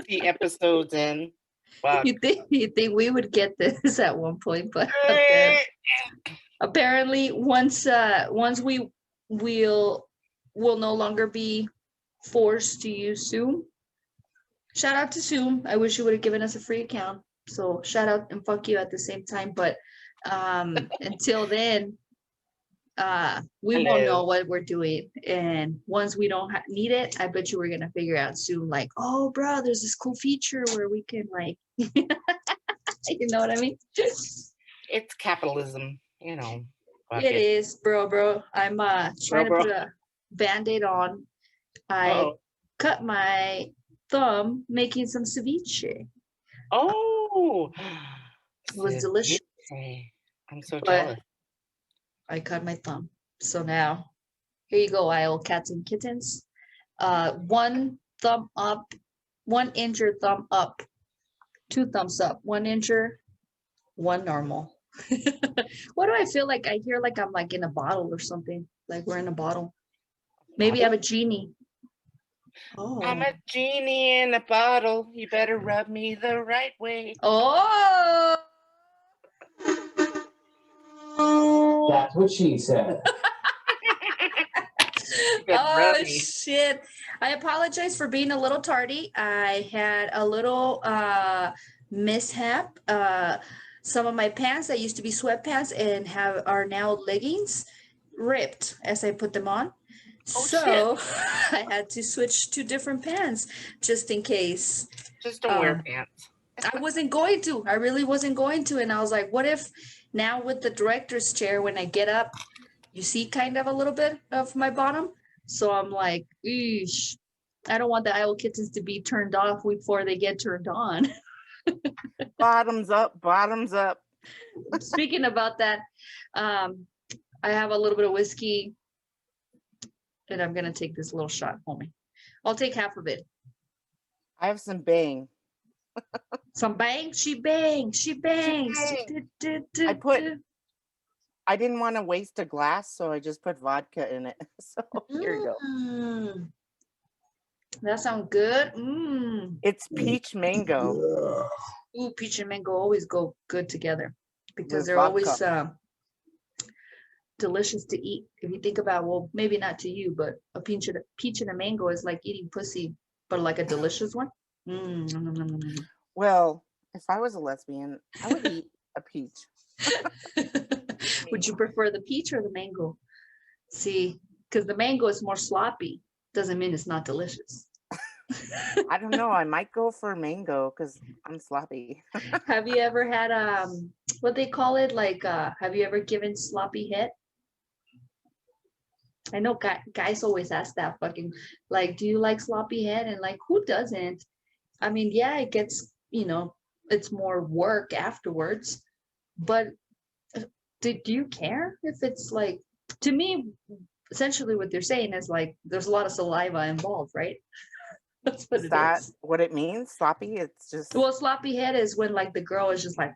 The episodes in. Fuck. You think we would get this at one point, but apparently once we'll no longer be forced to use Zoom. Shout out to Zoom. I wish you would have given us a free account. So shout out and fuck you at the same time. But until then, we won't know what we're doing. And once we don't need it, I bet you we're gonna figure out soon. Like, oh, bro, there's this cool feature where we can like, you know what I mean? It's capitalism, you know. It is, bro. I'm trying to put a Band-Aid on. I cut my thumb making some ceviche. Oh, it was delicious. I'm so jealous. I cut my thumb. So now, here you go, IO cats and kittens. 1 thumb up, 1 injured thumb up, 2 thumbs up, 1 injured, 1 normal. What do I feel like? I hear like I'm like in a bottle or something. Like we're in a bottle. Maybe I'm a genie. Oh. I'm a genie in a bottle. You better rub me the right way. Oh. That's what she said. Oh shit. I apologize for being a little tardy. I had a little mishap. Some of my pants that used to be sweatpants and are now leggings ripped as I put them on. So I had to switch to different pants just in case. Just don't wear pants. I wasn't going to. I really wasn't going to. And I was like, what if now with the director's chair, when I get up, you see kind of a little bit of my bottom? So I'm like, eesh, I don't want the IO kittens to be turned off before they get turned on. Bottoms up, bottoms up. Speaking about that, I have a little bit of whiskey and I'm going to take this little shot, homie. I'll take half of it. I have some Bang. Some Bang? She bangs. She bangs. I didn't want to waste a glass, so I just put vodka in it. So here you go. That sounds good. It's peach mango. Ooh, peach and mango always go good together because they're always delicious to eat. If you think about, well, maybe not to you, but a peach and a mango is like eating pussy, but like a delicious one. Well, if I was a lesbian, I would eat a peach. Would you prefer the peach or the mango? See, because the mango is more sloppy. Doesn't mean it's not delicious. I don't know. I might go for mango because I'm sloppy. Have you ever had what they call it? Like, have you ever given sloppy head? I know guys always ask that fucking, like, do you like sloppy head? And like, who doesn't? I mean, yeah, it gets, it's more work afterwards. But do you care if it's like, to me, essentially what they're saying is like, there's a lot of saliva involved, right? That's what is that is. What it means? Sloppy? It's just. Well, sloppy head is when like the girl is just like,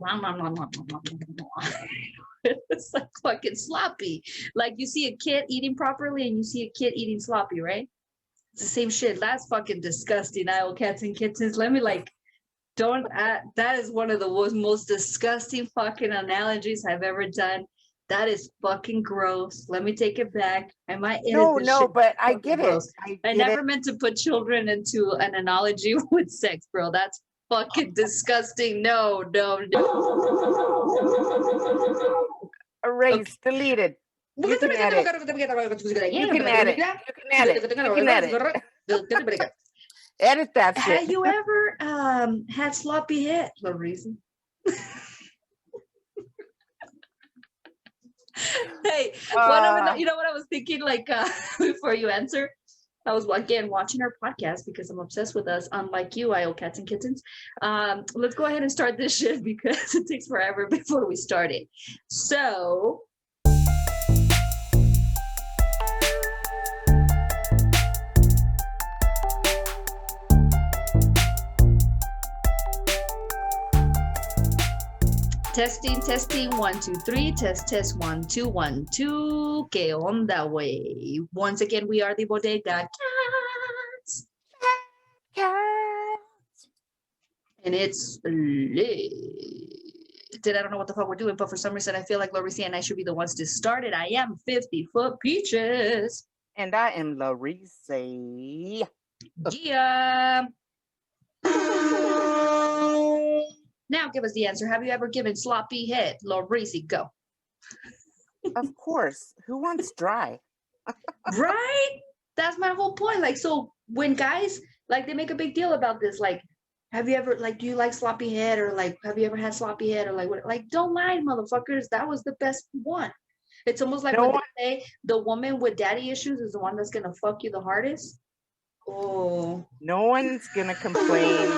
it's like fucking sloppy. Like you see a kid eating properly and you see a kid eating sloppy, right? It's the same shit. That's fucking disgusting. IO cats and kittens. Let me like, that is one of the most disgusting fucking analogies I've ever done. That is fucking gross. Let me take it back. I might edit this shit, but I get gross. it. I never meant to put children into an analogy with sex, bro. That's fucking disgusting. No. Erase, deleted. You can edit. You can edit. Edit that shit. Have you ever had sloppy head? No reason. Hey, you know what I was thinking, like, before you answer? I was, again, watching our podcast because I'm obsessed with us, unlike you, IO cats and kittens. Let's go ahead and start this shit because it takes forever before we start it. So... Testing, 1, 2, 3, test, 1, 2, 1, 2. ¿Qué onda, way? Once again, we are the Bodega Cats. And it's lit. I don't know what the fuck we're doing, but for some reason I feel like Larissa and I should be the ones to start it. I am 50-foot peaches. And I am Larissa. Yeah. Now give us the answer. Have you ever given sloppy head? Larissa, go. Of course. Who wants dry? Right? That's my whole point. Like, so when guys, like, they make a big deal about this, like, have you ever, like, do you like sloppy head, or like, have you ever had sloppy head, or like, what? Like, don't lie, motherfuckers. That was the best one. It's almost like when they say the woman with daddy issues is the one that's gonna fuck you the hardest. Oh, No one's gonna complain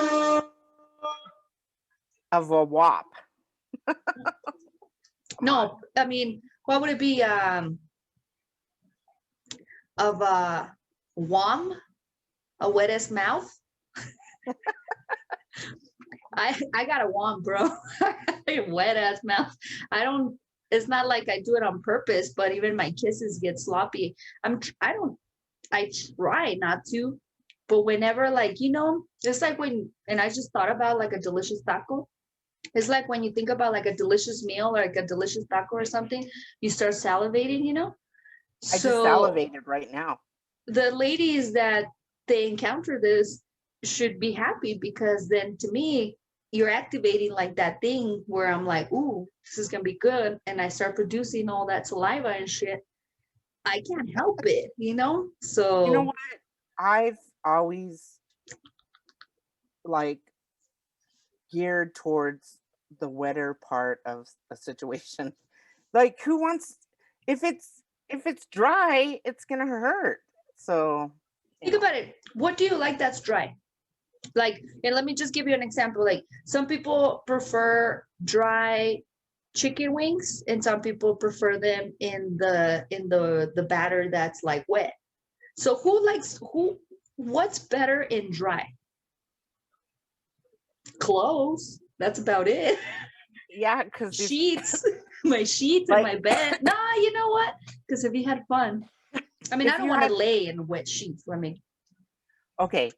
of a WAP. no, I mean, what would it be? Of a wom, a wet ass mouth. I got a wom, bro. Wet ass mouth. I don't. It's not like I do it on purpose, but even my kisses get sloppy. I try not to, but whenever, like, you know, it's like when, and I just thought about like a delicious taco. It's like when you think about like a delicious meal or like a delicious taco or something, you start salivating, you know? I just salivated right now. The ladies that they encounter this should be happy, because then to me, you're activating like that thing where I'm like, ooh, this is gonna be good. And I start producing all that saliva and shit. I can't help it, you know? So you know what? I've always like geared towards the wetter part of a situation. Like, who wants, if it's dry, it's gonna hurt. So think about it. What do you like that's dry? Like, and let me just give you an example. Like, some people prefer dry chicken wings, and some people prefer them in the batter that's like wet. So what's better in dry? Clothes. That's about it. yeah, because Sheets. My sheets like, and my bed. Nah, you know what? Because if you had fun. I mean, I don't want to lay in wet sheets. Okay,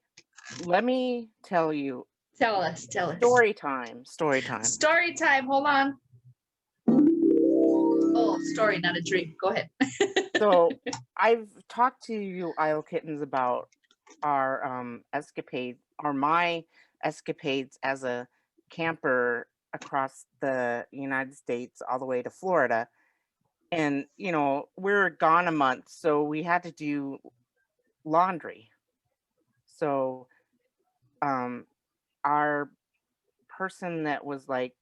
let me tell you. Tell us. Story time. Story time. Hold on. Oh, story, not a dream. Go ahead. So I've talked to you Isle Kittens about our escapades, or my escapades as a camper across the United States all the way to Florida. And, you know, we're gone a month, so we had to do laundry. So our person that was like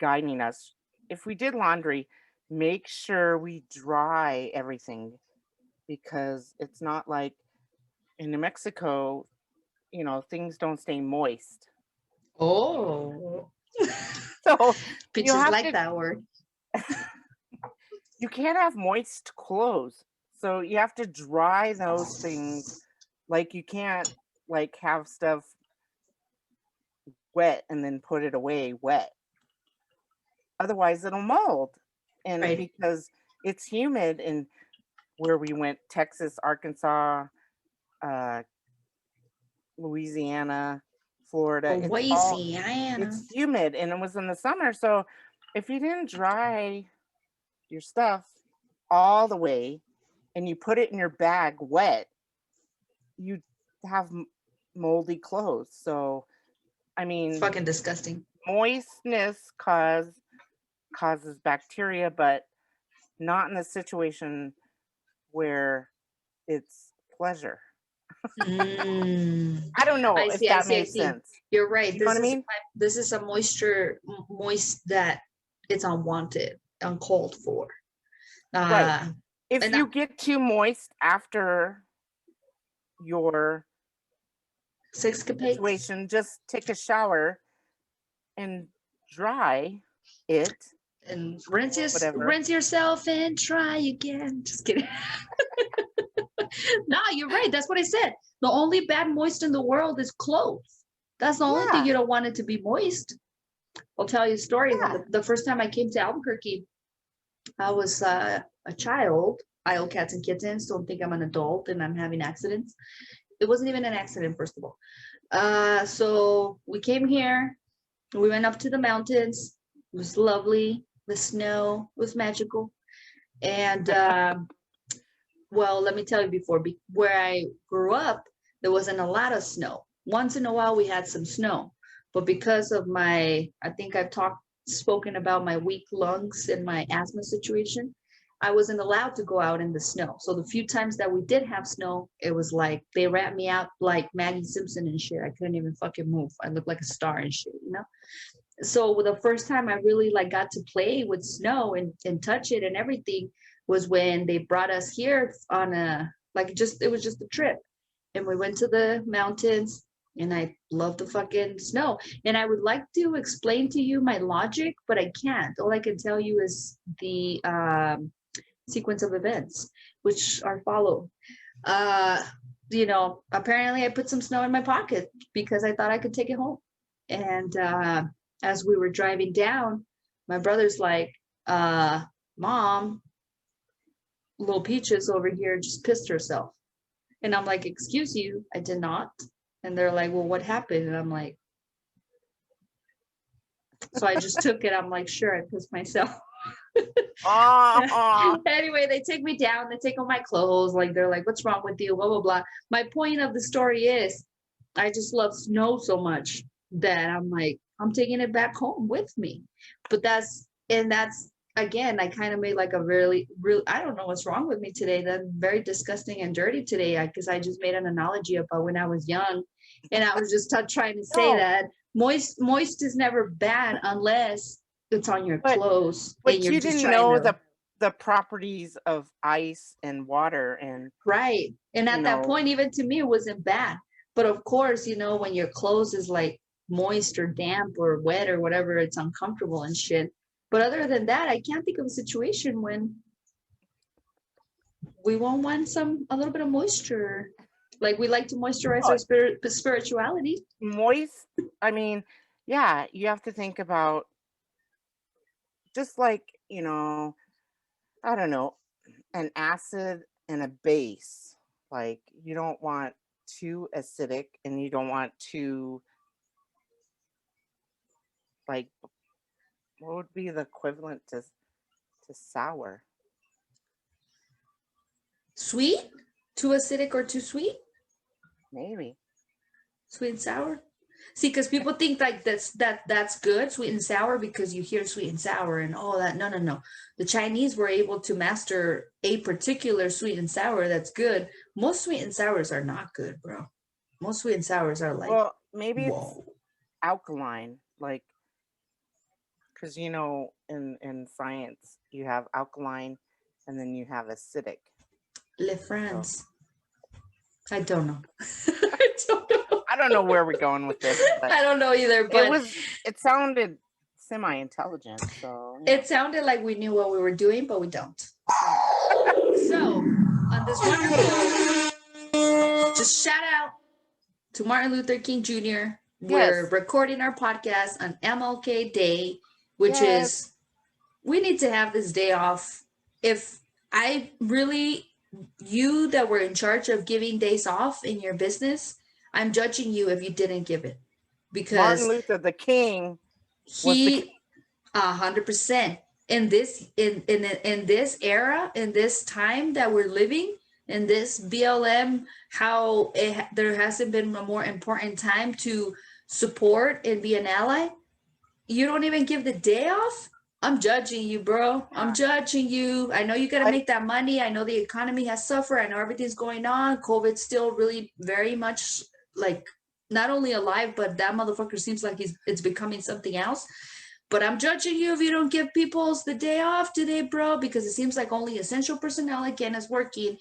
guiding us, if we did laundry, make sure we dry everything, because it's not like in New Mexico, you know, things don't stay moist. Oh. So Bitches like that word. You can't have moist clothes. So you have to dry those things. Like, you can't like have stuff wet and then put it away wet. Otherwise it'll mold. And right. Because it's humid in where we went, Texas, Arkansas, Louisiana, Florida. It's humid, and it was in the summer. So if you didn't dry your stuff all the way and you put it in your bag wet, you have moldy clothes. So I mean, it's fucking disgusting. Moistness causes bacteria, but not in the situation where it's pleasure. I don't know if that makes sense. You're right. You know what I mean? This is a moist that it's unwanted, uncalled for. Right. If you get too moist after your situation, just take a shower and dry it. And rinse yourself and try again. Just kidding. Nah, you're right. That's what I said. The only bad moist in the world is clothes. That's the only thing you don't want it to be moist. I'll tell you a story. Yeah. The first time I came to Albuquerque, I was a child. Isle Cats and Kittens. Don't think I'm an adult and I'm having accidents. It wasn't even an accident, first of all. So we came here. We went up to the mountains. It was lovely. The snow was magical. And well, let me tell you before, where I grew up, there wasn't a lot of snow. Once in a while, we had some snow. But because of I think I've spoken about my weak lungs and my asthma situation, I wasn't allowed to go out in the snow. So the few times that we did have snow, it was like they wrapped me out like Maggie Simpson and shit. I couldn't even fucking move. I looked like a star and shit, you know? So the first time I really like got to play with snow and touch it and everything was when they brought us here on it was just a trip. And we went to the mountains and I love the fucking snow. And I would like to explain to you my logic, but I can't. All I can tell you is the sequence of events, which are followed. You know, apparently I put some snow in my pocket because I thought I could take it home. And as we were driving down, my brother's like, Mom, little Peaches over here just pissed herself. And I'm like, excuse you, I did not. And they're like, well, what happened? And I'm like, so I just took it. I'm like, sure, I pissed myself. Anyway, they take me down, they take all my clothes, like they're like, what's wrong with you, blah blah blah. My point of the story is I just love snow so much that I'm like, I'm taking it back home with me. But that's again, I kind of made like a really I don't know what's wrong with me today. That's very disgusting and dirty today because I just made an analogy about when I was young, and I was just trying to say that moist is never bad unless it's on your clothes. But and you're you just didn't trying know the properties of ice and water and right. And at that point, even to me, it wasn't bad. But of course, you know, when your clothes is like moist or damp or wet or whatever, it's uncomfortable and shit. But other than that, I can't think of a situation when we won't want a little bit of moisture. Like we like to moisturize our spirituality. Moist, I mean, yeah, you have to think about just like, you know, I don't know, an acid and a base. Like you don't want too acidic and you don't want too, like, what would be the equivalent to sour? Sweet? Too acidic or too sweet? Maybe. Sweet and sour? See, because people think like that's good, sweet and sour, because you hear sweet and sour and all that. No. The Chinese were able to master a particular sweet and sour that's good. Most sweet and sours are not good, bro. Most sweet and sours are like, well, maybe whoa. It's alkaline, like, because you know in science you have alkaline and then you have acidic. Le France. I don't know. I don't know where we're going with this. But I don't know either, but it sounded semi-intelligent. So it sounded like we knew what we were doing, but we don't. So on this wonderful, just shout out to Martin Luther King Jr. We're recording our podcast on MLK Day, which is, we need to have this day off. If you that were in charge of giving days off in your business, I'm judging you if you didn't give it, because Martin Luther the King, he 100% in this era, in this time that we're living, in this BLM, there hasn't been a more important time to support and be an ally. You don't even give the day off. I'm judging you, bro. I'm judging you. I know you got to make that money. I know the economy has suffered. I know everything's going on. COVID's still really very much like not only alive, but that motherfucker seems like it's becoming something else. But I'm judging you if you don't give people the day off today, bro, because it seems like only essential personnel again is working.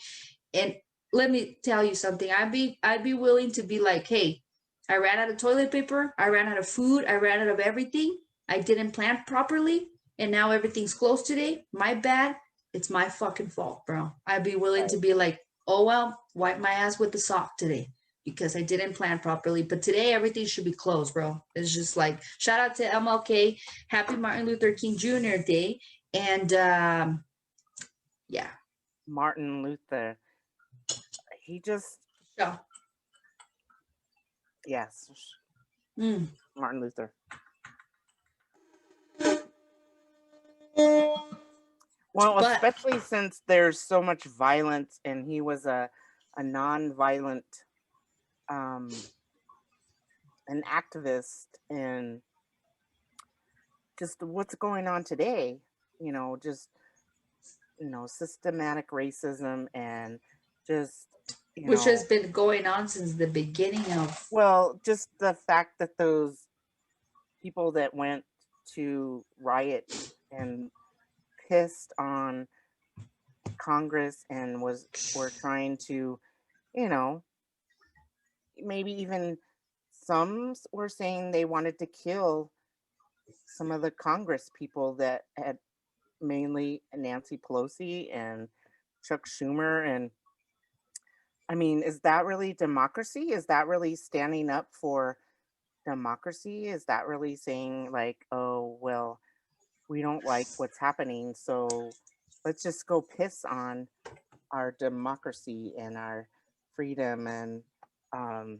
And let me tell you something. I'd be willing to be like, hey, I ran out of toilet paper. I ran out of food. I ran out of everything. I didn't plan properly. And now everything's closed today. My bad. It's my fucking fault, bro. I'd be willing to be like, oh, well, wipe my ass with the sock today because I didn't plan properly. But today, everything should be closed, bro. It's just like, shout out to MLK. Happy Martin Luther King Jr. Day. And yeah. Martin Luther. He just... Yeah. Yes, Mm. Martin Luther. Well, But especially since there's so much violence, and he was a non-violent, um, an activist, and just what's going on today, just systematic racism and just which has been going on since the beginning of. well, just the fact that those people that went to riot and pissed on Congress and were trying to, you know, maybe even some were saying they wanted to kill some of the Congress people that had, mainly Nancy Pelosi and Chuck Schumer. And I mean, is that really democracy? Is that really standing up for democracy? Is that really saying, like, oh, well, we don't like what's happening, so let's just go piss on our democracy and our freedom? Um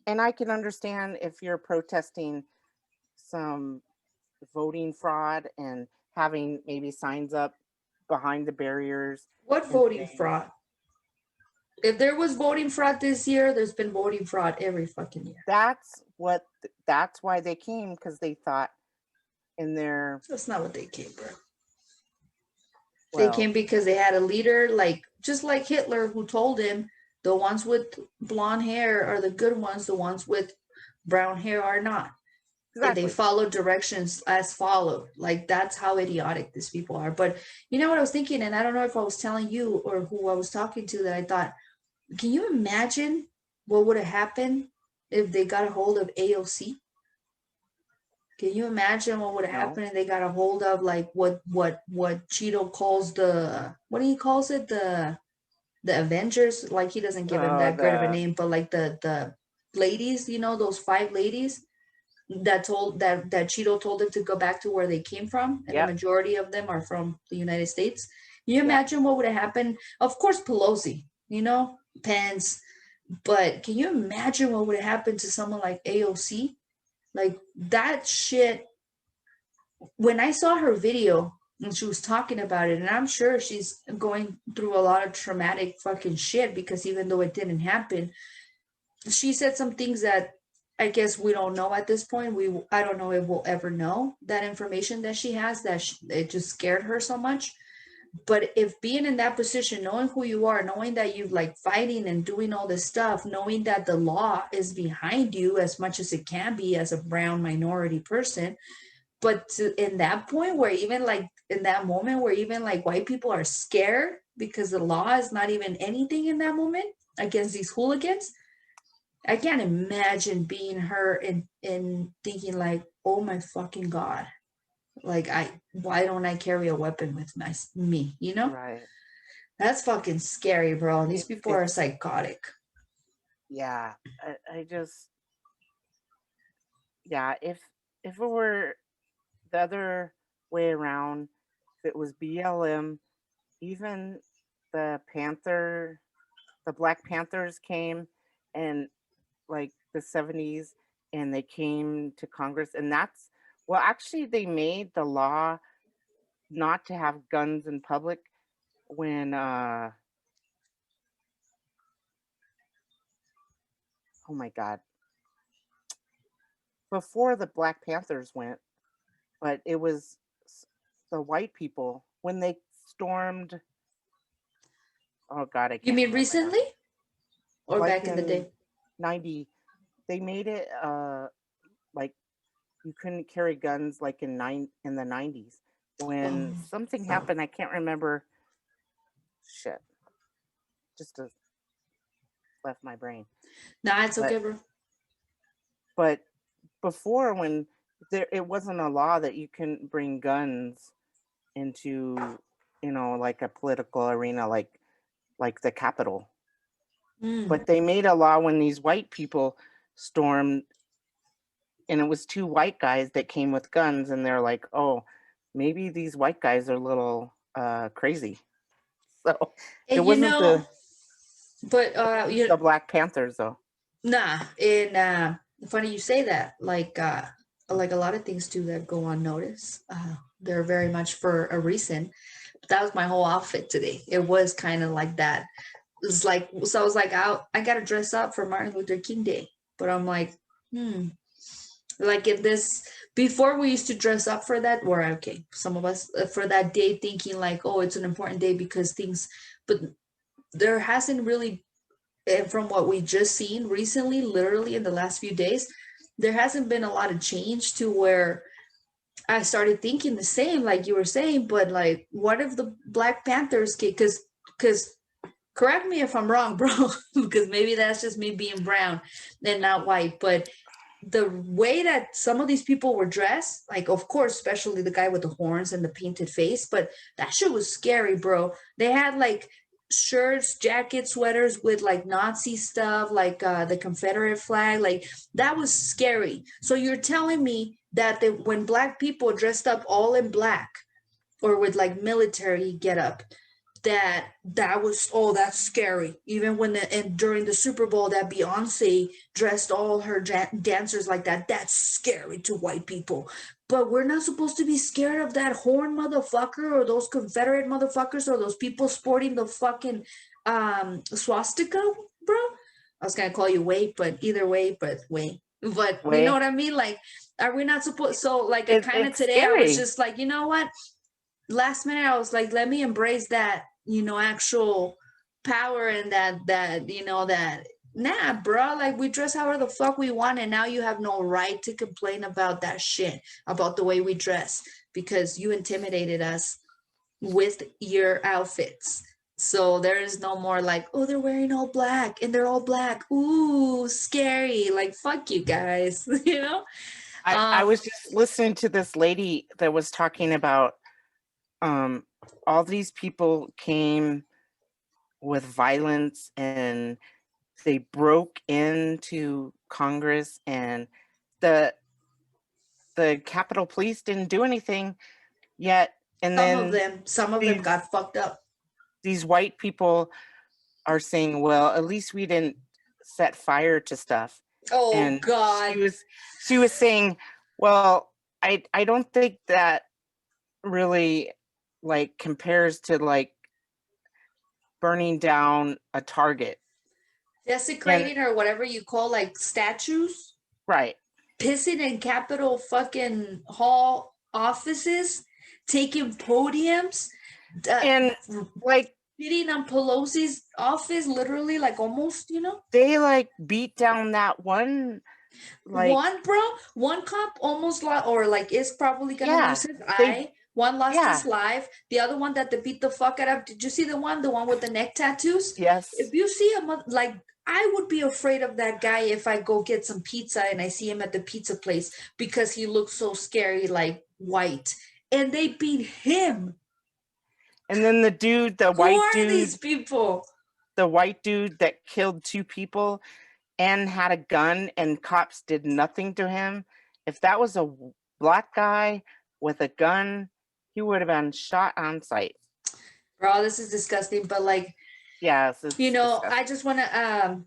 and I can understand if you're protesting some voting fraud and having maybe signs up behind the barriers What and voting saying, fraud? If there was voting fraud this year, there's been voting fraud every fucking year. that's why they came, because they thought in their, That's not what they came, bro. well, They came because they had a leader, like just like Hitler, who told him the ones with blonde hair are the good ones, the ones with brown hair are not. And they exactly. followed directions as followed. Like that's how idiotic these people are. But you know what I was thinking, and I don't know if I was telling you or who I was talking to, that I thought, can you imagine what would have happened if they got a hold of AOC? Can you imagine what would have No. happened if they got a hold of like what Cheeto calls the, what he calls it, the Avengers? Like he doesn't give him that great of a name, but like the ladies, you know, those 5 ladies that told that Cheeto told them to go back to where they came from, and Yep. the majority of them are from the United States. Can you Yep. imagine what would have happened? Of course, Pelosi, you know, Pence, but can you imagine what would have happened to someone like AOC? Like that shit. When I saw her video and she was talking about it, and I'm sure she's going through a lot of traumatic fucking shit, because even though it didn't happen, she said some things that I guess we don't know at this point. I don't know if we'll ever know that information that she has, that it just scared her so much. But if being in that position, knowing who you are, knowing that you're like fighting and doing all this stuff, knowing that the law is behind you as much as it can be as a brown minority person, but in that point where even like in that moment where even like white people are scared because the law is not even anything in that moment against these hooligans, I can't imagine being her and thinking like, oh my fucking God, like why don't I carry a weapon with me, you know? Right. That's fucking scary, bro. These people are It's psychotic. yeah. I just, yeah, if it were the other way around, if it was BLM, even the Black Panthers came, and like the 70s, and they came to Congress, and that's, well, actually they made the law not to have guns in public when oh my God, before the Black Panthers went, but it was the white people when they stormed, oh God, I You can't mean remember now. recently or Like back in the in day? 90, they made it like you couldn't carry guns like in the 90s when Oh. something happened. I can't remember. Shit, just left my brain. Nah, it's But okay, bro. but before, when it wasn't a law that you couldn't bring guns into, like a political arena, like the Capitol. But they made a law when these white people stormed, and it was 2 white guys that came with guns, and they're like, oh, maybe these white guys are a little crazy. So it And you wasn't know, but the Black Panthers, though. Nah, and funny you say that. Like a lot of things do that go unnoticed. They're very much for a reason. That was my whole outfit today. It was kind of like that. It was like, so I was like, I gotta dress up for Martin Luther King Day. But I'm like, like in this, before we used to dress up for that, or okay, some of us for that day thinking like, oh, it's an important day because things, but there hasn't really, and from what we just seen recently, literally in the last few days, there hasn't been a lot of change to where I started thinking the same, like you were saying, but like, what if the Black Panthers kid, because correct me if I'm wrong, bro, because maybe that's just me being brown and not white, but the way that some of these people were dressed, like, of course, especially the guy with the horns and the painted face, but that shit was scary, bro. They had like shirts, jackets, sweaters with like Nazi stuff, like the Confederate flag, like that was scary. So you're telling me that when Black people dressed up all in black or with like military get up, that was, oh, that's scary. Even when and during the Super Bowl that Beyonce dressed all her dancers like that, that's scary to white people. But we're not supposed to be scared of that horn motherfucker or those Confederate motherfuckers or those people sporting the fucking swastika, bro. I was gonna call you wait, but either way, but wait. But you know Way. what I mean? Like, are we not supposed, so like kind of It's today I was scary. just like, you know what? Last minute I was like, let me embrace that, actual power and that that nah, bro, like we dress however the fuck we want, and now you have no right to complain about that shit, about the way we dress, because you intimidated us with your outfits. So there is no more like, oh, they're wearing all black and they're all black, ooh, scary, like fuck you guys. I was just listening to this lady that was talking about all these people came with violence and they broke into Congress, and the Capitol Police didn't do anything yet. And some of them got fucked up. These white people are saying, well, at least we didn't set fire to stuff. Oh, and God. She was saying, well, I don't think that really like compares to like burning down a Target. Desecrating or whatever you call like statues. Right. Pissing in Capitol fucking Hall offices, taking podiums, and like beating on Pelosi's office, literally, like almost, They like beat down that one. Like, one cop almost or like is probably gonna lose his eye. One lost his life. The other one that they beat the fuck out of. Did you see the one with the neck tattoos? Yes. If you see him, like, I would be afraid of that guy if I go get some pizza and I see him at the pizza place because he looks so scary, like white. And they beat him. And then the dude, the white dude. Who are these people? The white dude that killed 2 people and had a gun, and cops did nothing to him. If that was a black guy with a gun, he would have been shot on sight. Bro, this is disgusting. But like, yes, it's disgusting. I just want to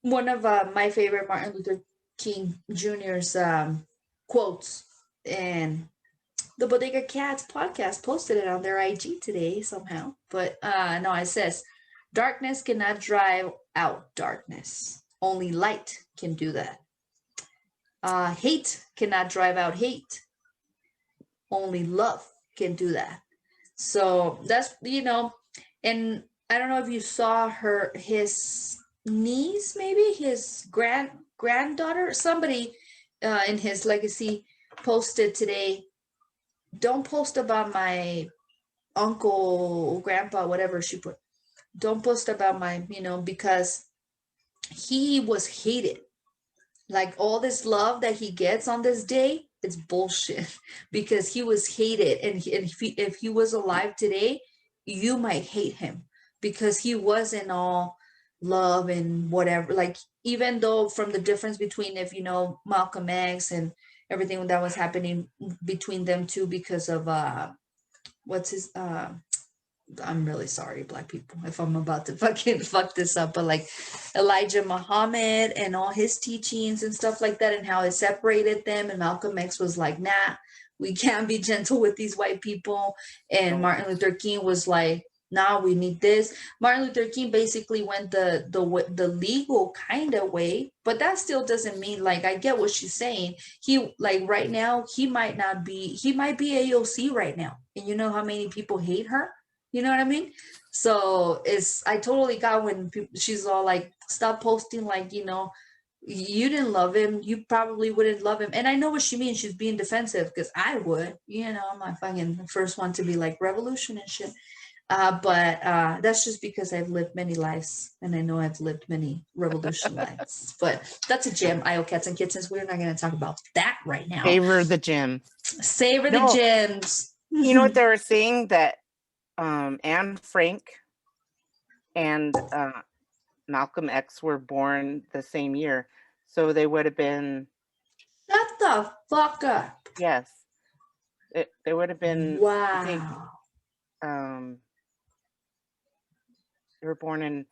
one of my favorite Martin Luther King Jr.'s quotes, and the Bodega Cats podcast posted it on their IG today somehow. But no, it says, darkness cannot drive out darkness. Only light can do that. Hate cannot drive out hate. Only love can do that. So that's, and I don't know if you saw his niece, maybe his granddaughter, somebody in his legacy posted today, don't post about my uncle, grandpa, whatever she put. Don't post about my, because he was hated. Like all this love that he gets on this day, it's bullshit because he was hated. And if he was alive today, you might hate him because he wasn't all love and whatever. Like, even though from the difference between, if Malcolm X and everything that was happening between them two because of what's his I'm really sorry, Black people, if I'm about to fucking fuck this up, but like Elijah Muhammad and all his teachings and stuff like that, and how it separated them. And Malcolm X was like, nah, we can't be gentle with these white people. And No. Martin Luther King was like, nah, we need this. Martin Luther King basically went the legal kind of way, but that still doesn't mean, like, I get what she's saying. He, like, right now, he might be AOC right now. And you know how many people hate her? You know what I mean? So I totally got when she's all like, stop posting, like, you know, you didn't love him, you probably wouldn't love him. And I know what she means. She's being defensive, because I would, you know, I'm not fucking the first one to be like revolution and shit. But that's just because I've lived many lives, and I know I've lived many revolution lives. But that's a gem, IO Cats and Kittens. We're not going to talk about that right now. Favor the gym. Savor the No. gems. You know what they were saying, that Anne Frank and Malcolm X were born the same year, so they would have been. Shut the fuck up. Yes, they would have been. Wow. I think, they were born in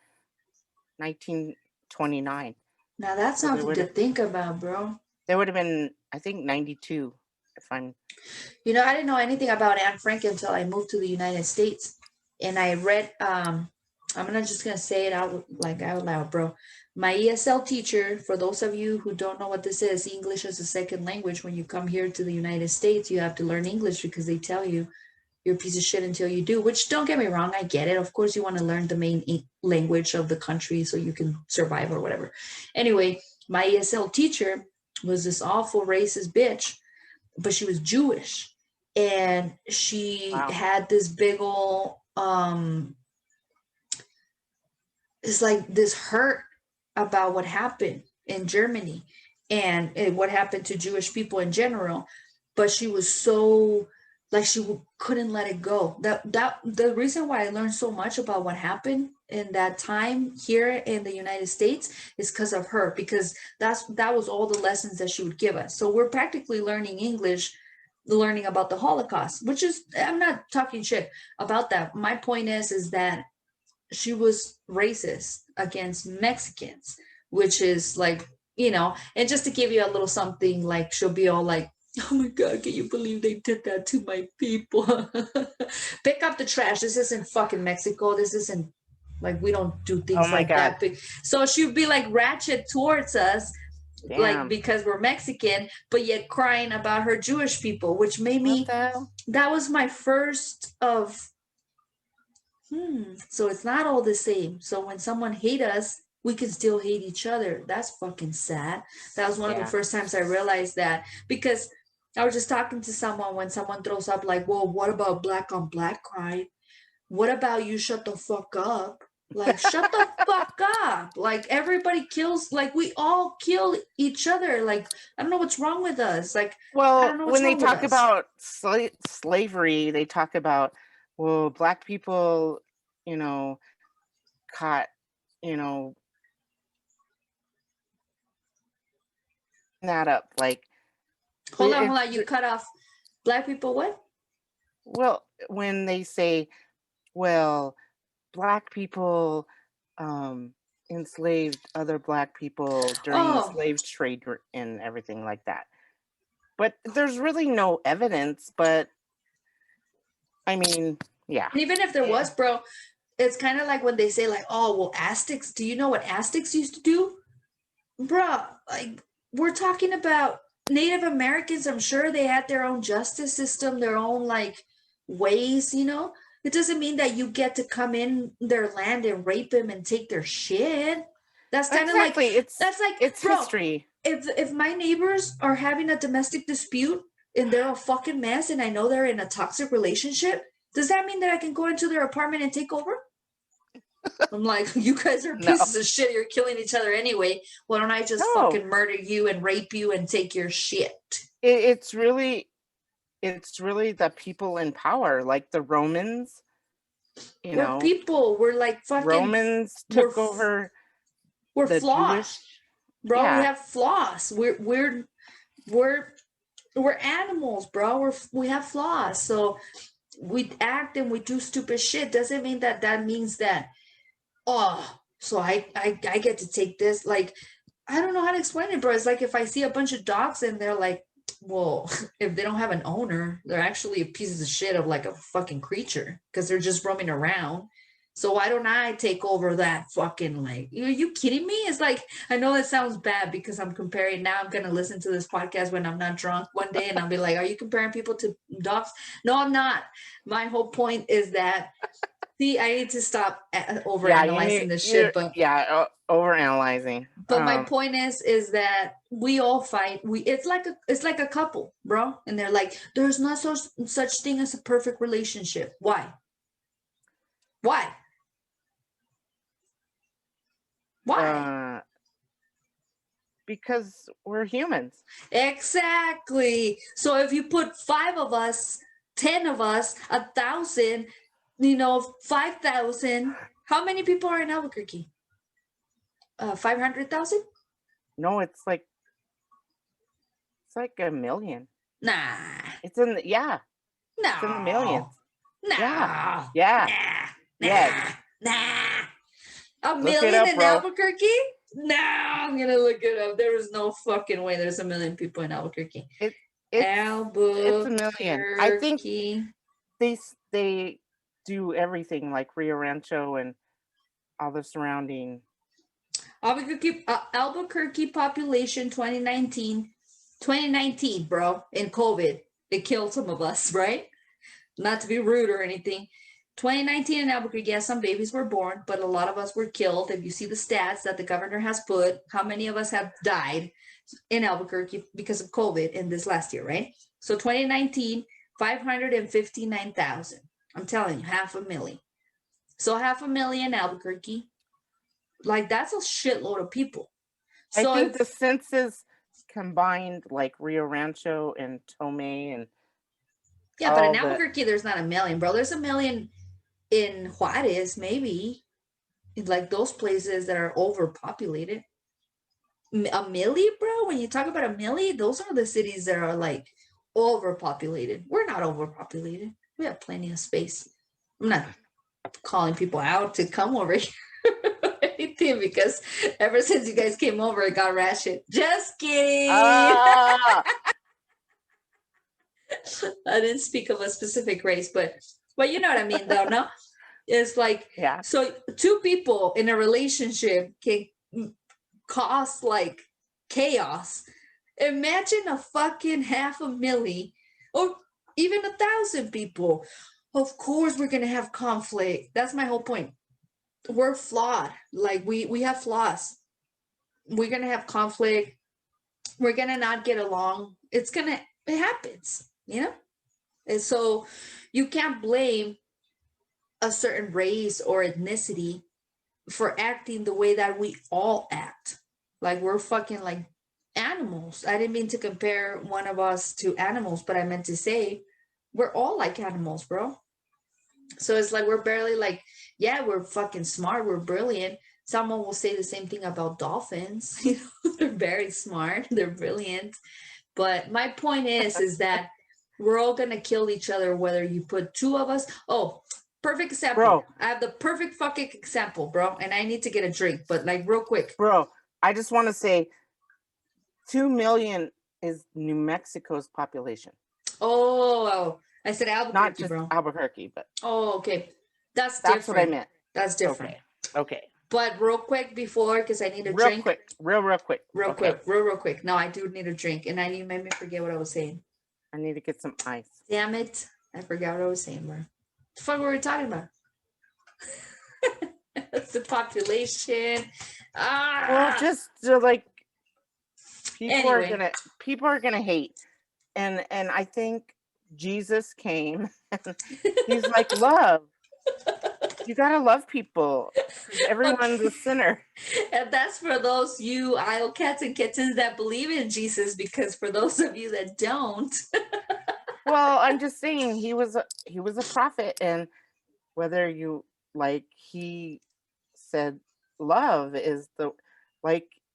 1929. Now that's So they something to would've- think about, bro. They would have been, I think, 92. If I'm. You know, I didn't know anything about Anne Frank until I moved to the United States, and I read. Just gonna say it out loud, bro. My ESL teacher, for those of you who don't know what this is, English as a second language. When you come here to the United States, you have to learn English because they tell you you're a piece of shit until you do. Which, don't get me wrong, I get it. Of course, you want to learn the main language of the country so you can survive or whatever. Anyway, my ESL teacher was this awful racist bitch, but she was Jewish, and she had this big ol' it's like this hurt about what happened in Germany and what happened to Jewish people in general. But she was so, like, she couldn't let it go. That the reason why I learned so much about what happened in that time here in the United States is because of her, because that was all the lessons that she would give us. So we're practically learning English, learning about the Holocaust, which is, I'm not talking shit about that. My point is that she was racist against Mexicans, which is like, you know, and just to give you a little something, like, she'll be all like, oh my God, can you believe they did that to my people? Pick up the trash. This isn't fucking Mexico. This isn't, like, we don't do things like that. So she'd be like ratchet towards us. Damn. Like, because we're Mexican, but yet crying about her Jewish people, which made me, that was my first of, so it's not all the same. So when someone hate us, we can still hate each other. That's fucking sad. That was one of the first times I realized that, because I was just talking to someone when someone throws up like, well, what about black on black crime? What about you shut the fuck up? Like, shut the fuck up. Like, everybody kills, like, we all kill each other. Like, I don't know what's wrong with us. Like, well, I don't know what's when they wrong talk with us. about slavery, they talk about, well, black people, you know, caught, you know, that up. Like, hold on, you cut off. Black people what? Well, when they say, well, black people enslaved other black people during the slave trade and everything like that. But there's really no evidence, but I mean, yeah. And even if there was, bro, it's kind of like when they say like, oh, well, Aztecs, do you know what Aztecs used to do? Bro, like, we're talking about Native Americans. I'm sure they had their own justice system, their own like ways, you know? It doesn't mean that you get to come in their land and rape them and take their shit. That's kind of like, it's bro, history. If my neighbors are having a domestic dispute and they're a fucking mess and I know they're in a toxic relationship, does that mean that I can go into their apartment and take over? I'm like, you guys are pieces of shit. You're killing each other anyway. Why don't I just fucking murder you and rape you and take your shit? It's really the people in power, like the Romans. We're people. We're like fucking Romans took over. We're flaws, bro. We have flaws. We're animals, bro. We have flaws. So we act and we do stupid shit doesn't mean that means that, oh, so I get to take this. Like, I don't know how to explain it, bro. It's like if I see a bunch of dogs and they're like, well, if they don't have an owner, they're actually pieces of shit of like a fucking creature because they're just roaming around. So why don't I take over that fucking, like, are you kidding me? It's like, I know it sounds bad because I'm comparing. Now I'm going to listen to this podcast when I'm not drunk one day and I'll be like, are you comparing people to dogs? No, I'm not. My whole point is that, see, I need to stop overanalyzing this shit, but overanalyzing. my point is that we all fight. It's like a couple, bro. And they're like, there's not such thing as a perfect relationship. Why? Why? Why? Because we're humans. Exactly. So if you put 5 of us, 10 of us, 1,000, 5,000, how many people are in Albuquerque? 500,000? No, it's like a million. Nah. It's in the No. It's in the millions. No. Yeah. Yes. Nah. A Look it million up, in bro. Albuquerque? Nah, I'm gonna look it up. There is no fucking way there's a million people in Albuquerque. It's Albuquerque. a million. I think they do everything like Rio Rancho and all the surrounding. Albuquerque population 2019, bro, in COVID. It killed some of us, right? Not to be rude or anything. 2019 in Albuquerque, yes, some babies were born, but a lot of us were killed. If you see the stats that the governor has put, how many of us have died in Albuquerque because of COVID in this last year, right? So 2019, 559,000. I'm telling you, 500,000. So 500,000 in Albuquerque. Like, that's a shitload of people. So I think the census combined like Rio Rancho and Tomei and yeah, but in Albuquerque, there's not a million, bro. There's a million in Juarez, maybe. In like those places that are overpopulated. A milli, bro? When you talk about a milli, those are the cities that are like overpopulated. We're not overpopulated. We have plenty of space. I'm not calling people out to come over here or anything because ever since you guys came over, it got ratchet. Just kidding. I didn't speak of a specific race, but you know what I mean, though, no? It's like, yeah. So 2 people in a relationship can cause like chaos. Imagine a fucking 500,000 or even 1,000 people. Of course we're gonna have conflict. That's my whole point. We're flawed. Like we have flaws. We're gonna have conflict. We're gonna not get along. It happens, And so you can't blame a certain race or ethnicity for acting the way that we all act. Like we're fucking like animals. I didn't mean to compare one of us to animals, but I meant to say we're all like animals, bro. So it's like we're barely like, yeah, we're fucking smart, we're brilliant. Someone will say the same thing about dolphins. They're very smart, they're brilliant. But my point is that we're all gonna kill each other whether you put 2 of us. Oh, perfect example. Bro. I have the perfect fucking example, bro. And I need to get a drink, but like real quick. Bro, I just want to say 2 million is New Mexico's population. Oh, I said Albuquerque, not just bro. Albuquerque, but okay. That's different. What I meant. That's different. Okay. But real quick before, because I need a real drink. Quick. Real quick. Real quick. No, I do need a drink. And you made me forget what I was saying. I need to get some ice. Damn it. I forgot what I was saying, bro. The fuck were we talking about? That's the population. Well, just like people are gonna hate. And I think Jesus came and he's like, love. You gotta love people. Everyone's a sinner. And that's for those you idle cats and kittens that believe in Jesus, because for those of you that don't. Well, I'm just saying he was a prophet, and whether you like, he said love is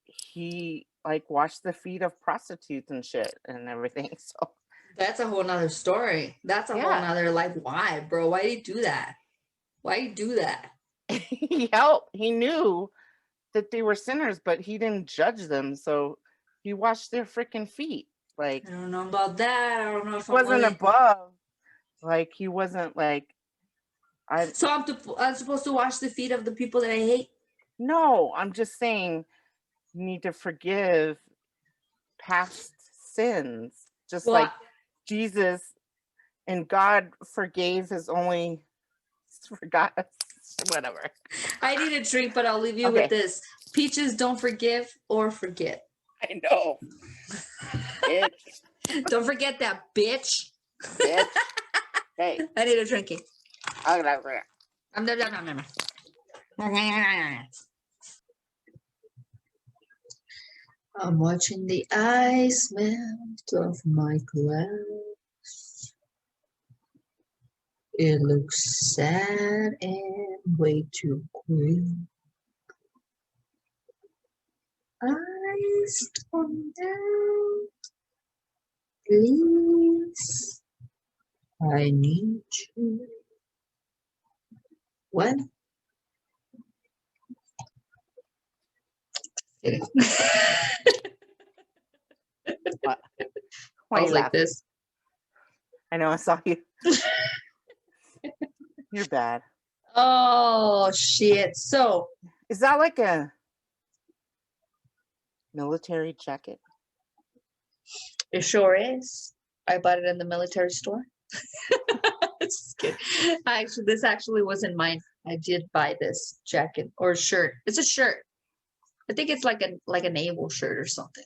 he washed the feet of prostitutes and shit and everything. So That's a whole nother story. That's a whole Yeah. nother like, why, bro? Why do you do that? Why you do that? He helped. He knew that they were sinners, but he didn't judge them. So he washed their freaking feet. Like, I don't know about that. I don't know he if I'm wasn't willing. above. Like, he wasn't like, So I'm supposed to wash the feet of the people that I hate. no, I'm just saying you need to forgive past sins. Just Well, like Jesus and God forgave his only, forgot, whatever. I need a drink, but I'll leave you Okay. with this. Peaches don't forgive or forget. I know. Bitch. Don't forget that, bitch. Bitch. Hey. I need a drinking. I'm watching the ice melt off my glass. It looks sad and way too quick. Ice come down, please. I need you. What? Why I you was like laughing? this. I know, I saw you. You're bad. Oh shit. So Is that like a military jacket? it sure is. I bought it in the military store. Just kidding. This actually wasn't mine. I did buy this jacket or shirt. It's a shirt. I think it's like a naval shirt or something.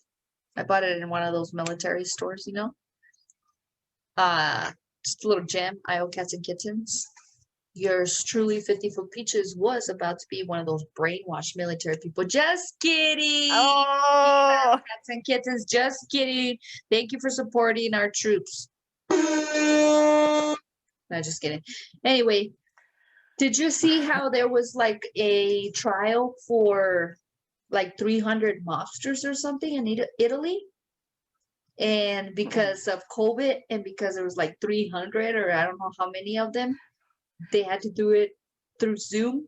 I bought it in one of those military stores, you know. Just a little gem. IO Cats and Kittens. Yours truly, 50 Foot Peaches, was about to be one of those brainwashed military people. Just kidding. Oh, Cats and Kittens, just kidding. Thank you for supporting our troops. No, just kidding. Anyway, did you see how there was like a trial for like 300 mobsters or something in Italy? And because of COVID and because there was like 300 or I don't know how many of them, they had to do it through Zoom.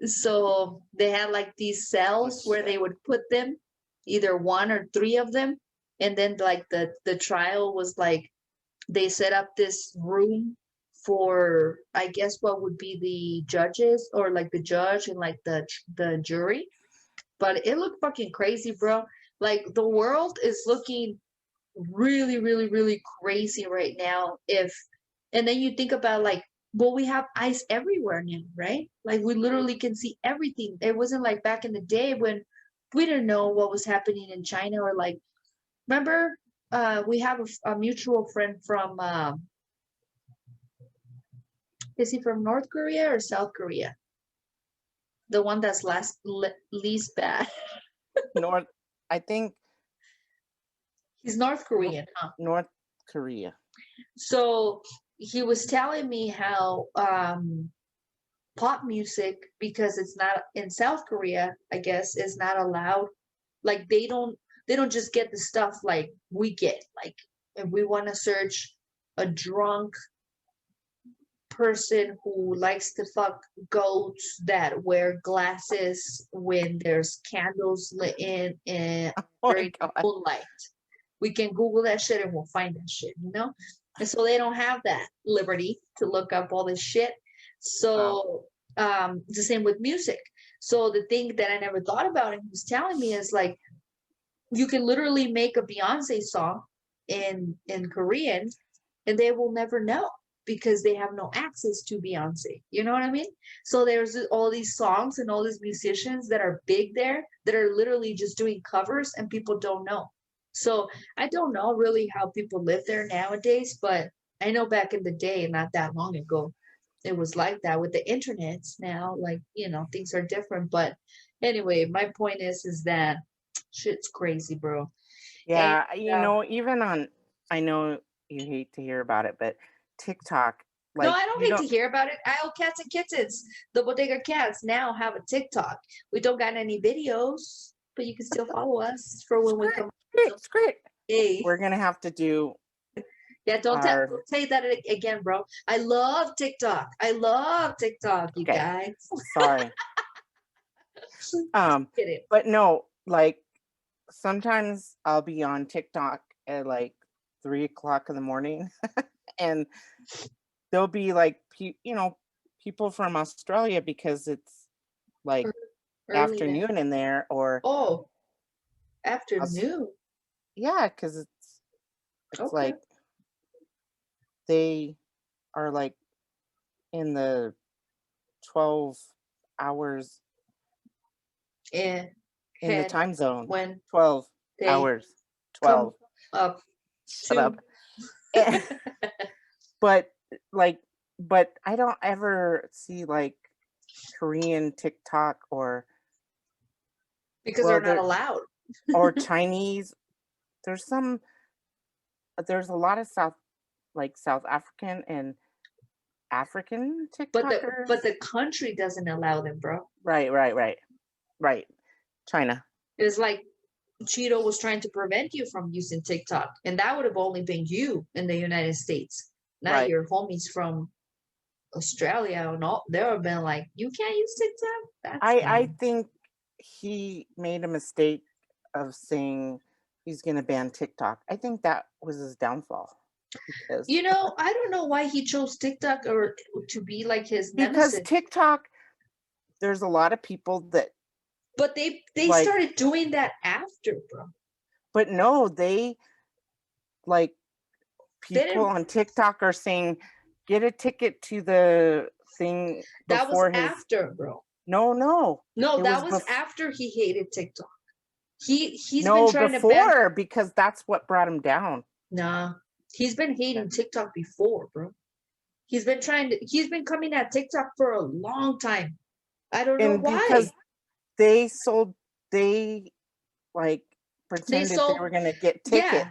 So they had like these cells where they would put them, either one or three of them. And then like the trial was like, they set up this room for, I guess, what would be the judges or like the judge and like the jury. But it looked fucking crazy, bro. Like the world is looking really, really, really crazy right now. And then you think about like, well, we have ice everywhere now, right? Like we literally can see everything. It wasn't like back in the day when we didn't know what was happening in China or like, remember, we have a mutual friend from, is he from North Korea or South Korea? The one that's least bad. North, I think He's North Korean, huh? North Korea. So he was telling me how pop music, because it's not in South Korea, I guess, is not allowed. Like they don't just get the stuff like we get. Like if we want to search a drunk person who likes to fuck goats that wear glasses when there's candles lit in Oh my during God. moonlight, we can Google that shit and we'll find that shit, you know? And so they don't have that liberty to look up all this shit. So it's the same with music. So the thing that I never thought about and he was telling me is like, you can literally make a Beyonce song in Korean and they will never know because they have no access to Beyonce. You know what I mean? So there's all these songs and all these musicians that are big there that are literally just doing covers and people don't know. So I don't know really how people live there nowadays, but I know back in the day, not that long ago, it was like that with the internet. Now, like, you know, things are different. But anyway, my point is that shit's crazy, bro. Yeah, And, you know, even on, I know you hate to hear about it, but TikTok, like, no, I don't hate to hear about it. IO Cats and Kittens, the Bodega Cats now have a TikTok. We don't got any videos, but you can still follow us for when we come. It's great. Hey. We're gonna have to do Yeah, don't are say that again, bro. I love TikTok. I love TikTok, you okay. guys. Sorry. Get it. But no, like sometimes I'll be on TikTok at like 3 o'clock in the morning, and there'll be like people from Australia because it's like Early afternoon in there, or Oh, afternoon. yeah, because it's Okay. like they are like in the 12 hours And in the head time zone. when 12 they hours. come 12. up Shut to. up. But like, but I don't ever see like Korean TikTok or Because well, they're not allowed. or Chinese. There's a lot of South African and African But TikTokers. the country doesn't allow them, bro. Right. China. It's like Cheeto was trying to prevent you from using TikTok, and that would have only been you in the United States, not Right. your homies from Australia. And all they would have been like, "You can't use TikTok." That's I dumb. think he made a mistake of saying he's going to ban TikTok. I think that was his downfall. Because You know, I don't know why he chose TikTok or to be like his nemesis. TikTok, there's a lot of people that, But they like- started doing that after, bro. but no, they like They people didn't- on TikTok are saying, get a ticket to the thing That was before his. after, bro. No, No, it that was bef- after he hated TikTok. He's no, been trying to ban. before, because that's what brought him down. Nah, he's been hating TikTok before, bro. He's been coming at TikTok for a long time. I don't know And why. because they like pretended they were going to get tickets. Yeah,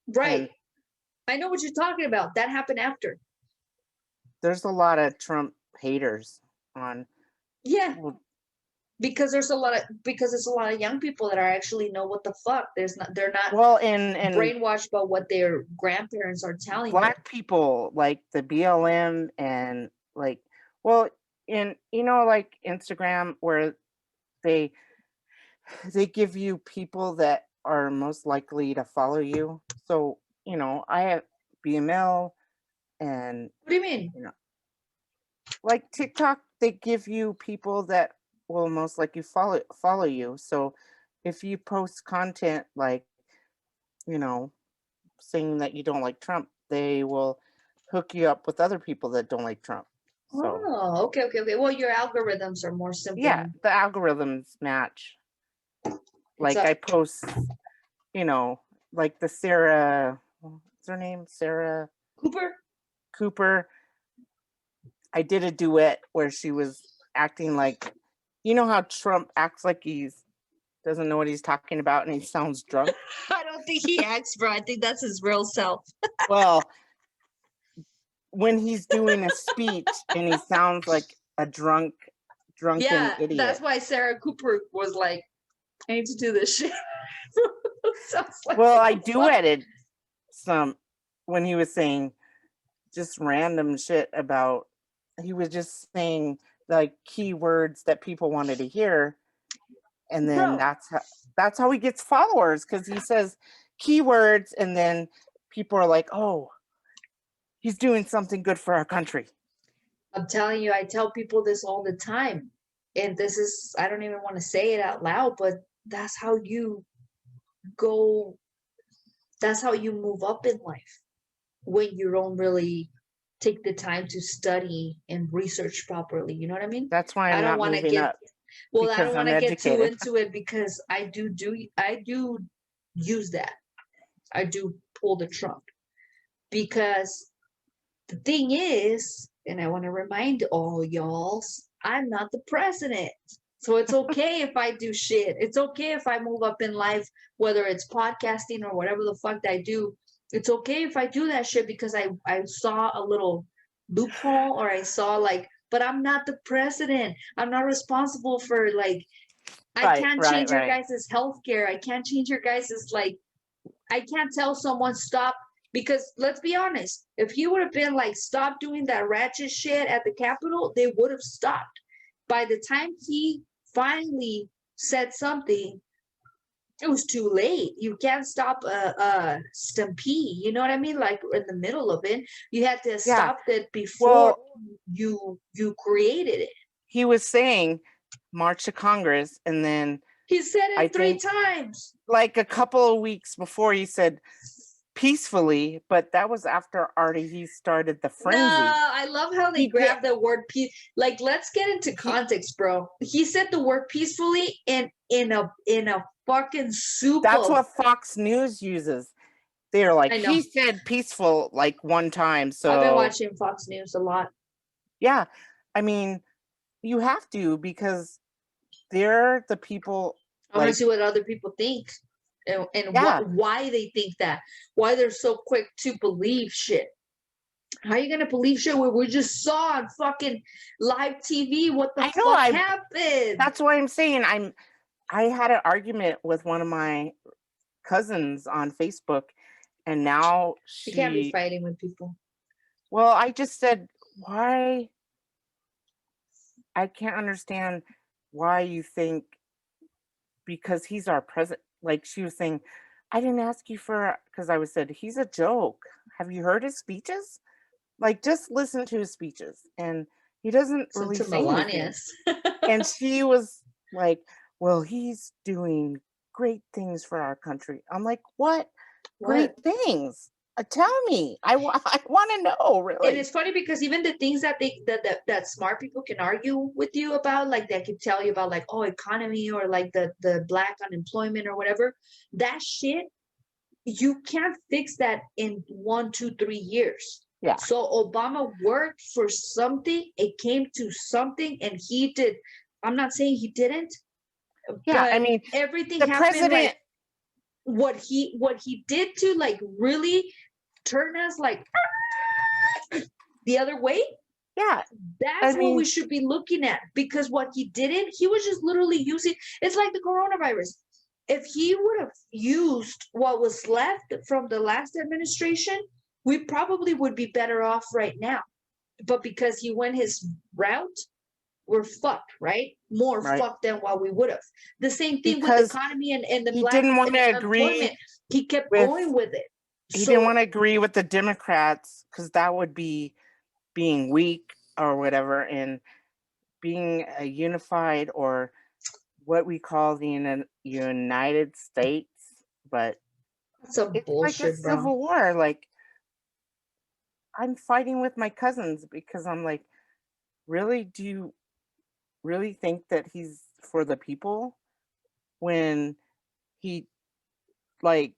right. and I know what you're talking about. That happened after. there's a lot of Trump haters on. Yeah, Well, because it's a lot of young people that are actually know what the fuck. They're not well, and brainwashed by what their grandparents are telling them. Black people like the BLM and like, well, in like Instagram, where they give you people that are most likely to follow you. So I have BML, and What do you mean? like TikTok, they give you people that will most likely follow you. So if you post content like saying that you don't like Trump, they will hook you up with other people that don't like Trump. So Oh, okay. Well, your algorithms are more simple. yeah, the algorithms match. Like I post, like the Sarah, what's her name? Sarah Cooper. I did a duet where she was acting like, how Trump acts like doesn't know what he's talking about and he sounds drunk. I don't think he acts, bro. I think that's his real self. Well, when he's doing a speech and he sounds like a drunken idiot. That's why Sarah Cooper was like, I need to do this shit. Like, well, I duetted some when he was saying just random shit about, he was just saying like keywords that people wanted to hear. And then that's how he gets followers, because he says keywords and then people are like, oh, he's doing something good for our country. I'm telling you, I tell people this all the time. And this is, I don't even want to say it out loud, but that's how you go. That's how you move up in life, when you don't really take the time to study and research properly. You know what I mean? That's why I don't want to get up. Well, I don't want to get too into it, because I do use that. I do pull the Trump, because the thing is, and I want to remind all y'all, I'm not the president. So it's okay if I do shit. It's okay if I move up in life, whether it's podcasting or whatever the fuck I do. It's okay if I do that shit because I saw a little loophole, or I saw but I'm not the president. I'm not responsible for I can't change your guys' healthcare. I can't change your guys' I can't tell someone stop Because let's be honest, if he would have been like, stop doing that ratchet shit at the Capitol, they would have stopped. By the time he finally said something, it was too late. You can't stop a stampede. You know what I mean? Like in the middle of it, you had to stop it before you created it. He was saying march to Congress, and then he said it three times. Like a couple of weeks before, he said peacefully, but that was after already he started the frenzy. No, I love how they grab the word peace. Like, let's get into context, bro. He said the word peacefully in a fucking soup. That's what Fox News uses. They're like, he said peaceful like one time. So I've been watching Fox News a lot. Yeah, I mean, you have to, because they're the people. I want to see what other people think, and why they think that, why they're so quick to believe shit. How are you gonna believe shit where we just saw on fucking live TV what the fuck happened? That's what I'm saying. I had an argument with one of my cousins on Facebook, and now you can't be fighting with people. Well, I just said, why? I can't understand why you think, because he's our president. Like, she was saying, I didn't ask you for, because I was said, he's a joke. Have you heard his speeches? Like, just listen to his speeches. And he doesn't really say anything. And she was like, well, he's doing great things for our country. I'm like, what? Great things? Tell me. I want to know, really. And it's funny because even the things that that smart people can argue with you about, like they can tell you about, like, oh, economy, or like the black unemployment or whatever, that shit, you can't fix that in 1, 2, 3 years. Yeah. So Obama worked for something. It came to something, and he did. I'm not saying he didn't. Yeah, I mean, everything the happened. President, like, what he did to like really turn us like the other way. Yeah, that's what we should be looking at, because what he didn't, he was just literally using. It's like the coronavirus. If he would have used what was left from the last administration, we probably would be better off right now. But because he went his route, we're fucked, right? More fucked than what we would have. The same thing with the economy and the he black didn't want to agree. He kept going with it. He didn't want to agree with the Democrats, because that would be being weak or whatever, and being a unified, or what we call the United States. But it's bullshit, like a civil war. Like, I'm fighting with my cousins because I'm like, really? Do you really think that he's for the people when he, like,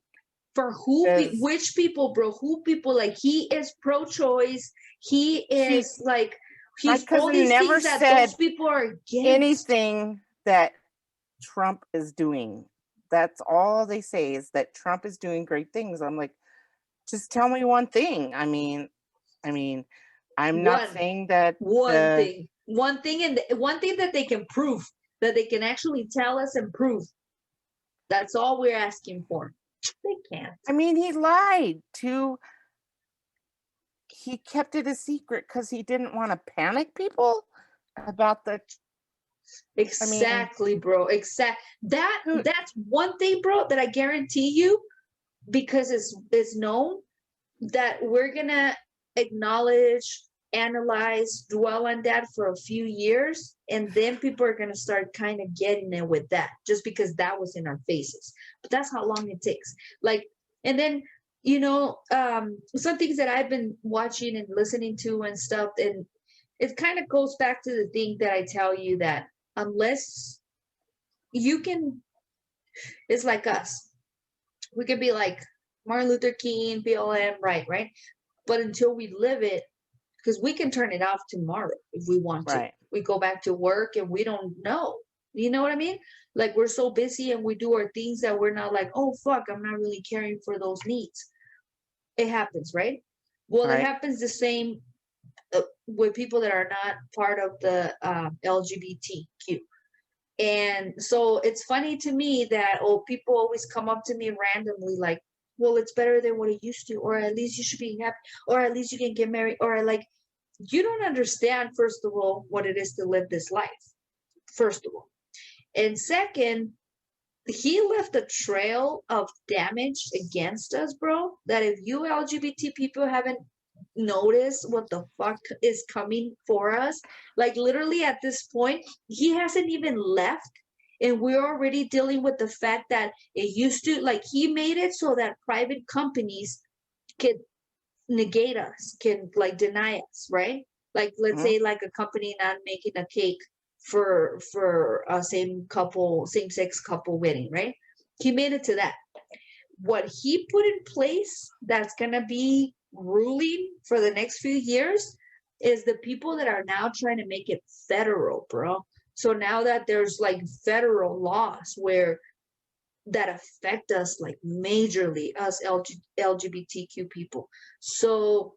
for who? Which people, bro? Who people? Like, he is pro-choice. He is like, he's all these things that those people are against. Anything that Trump is doing, that's all they say, is that Trump is doing great things. I'm like, just tell me one thing. I mean, I'm not saying that one thing that they can prove, that they can actually tell us and prove. That's all we're asking for. They can't. I mean, he lied to. He kept it a secret because he didn't want to panic people about the. Exactly, bro. That's one thing, bro, that I guarantee you, because it's known that we're gonna acknowledge, analyze, dwell on that for a few years, and then people are gonna start kind of getting it with that, just because that was in our faces. But that's how long it takes. Like, and then some things that I've been watching and listening to and stuff, and it kind of goes back to the thing that I tell you, that unless you can, it's like us. We can be like Martin Luther King, BLM, right? But until we live it, because we can turn it off tomorrow if we want to. Right. We go back to work and we don't know. You know what I mean? Like, we're so busy and we do our things that we're not like, oh, fuck, I'm not really caring for those needs. It happens, right? Well, it happens the same with people that are not part of the LGBTQ. And so it's funny to me that people always come up to me randomly like, well, it's better than what it used to, or at least you should be happy, or at least you can get married, or like, you don't understand, first of all, what it is to live this life, first of all. And second, he left a trail of damage against us, bro, that if you LGBT people haven't noticed what the fuck is coming for us, like literally at this point, he hasn't even left. And we're already dealing with the fact that it used to, like, he made it so that private companies could negate us, can like deny us, right? Like, let's say like a company not making a cake for a same sex couple wedding, right? He made it to that. What he put in place that's gonna be ruling for the next few years is the people that are now trying to make it federal, bro. So now that there's like federal laws where that affect us like majorly, us LGBTQ people. So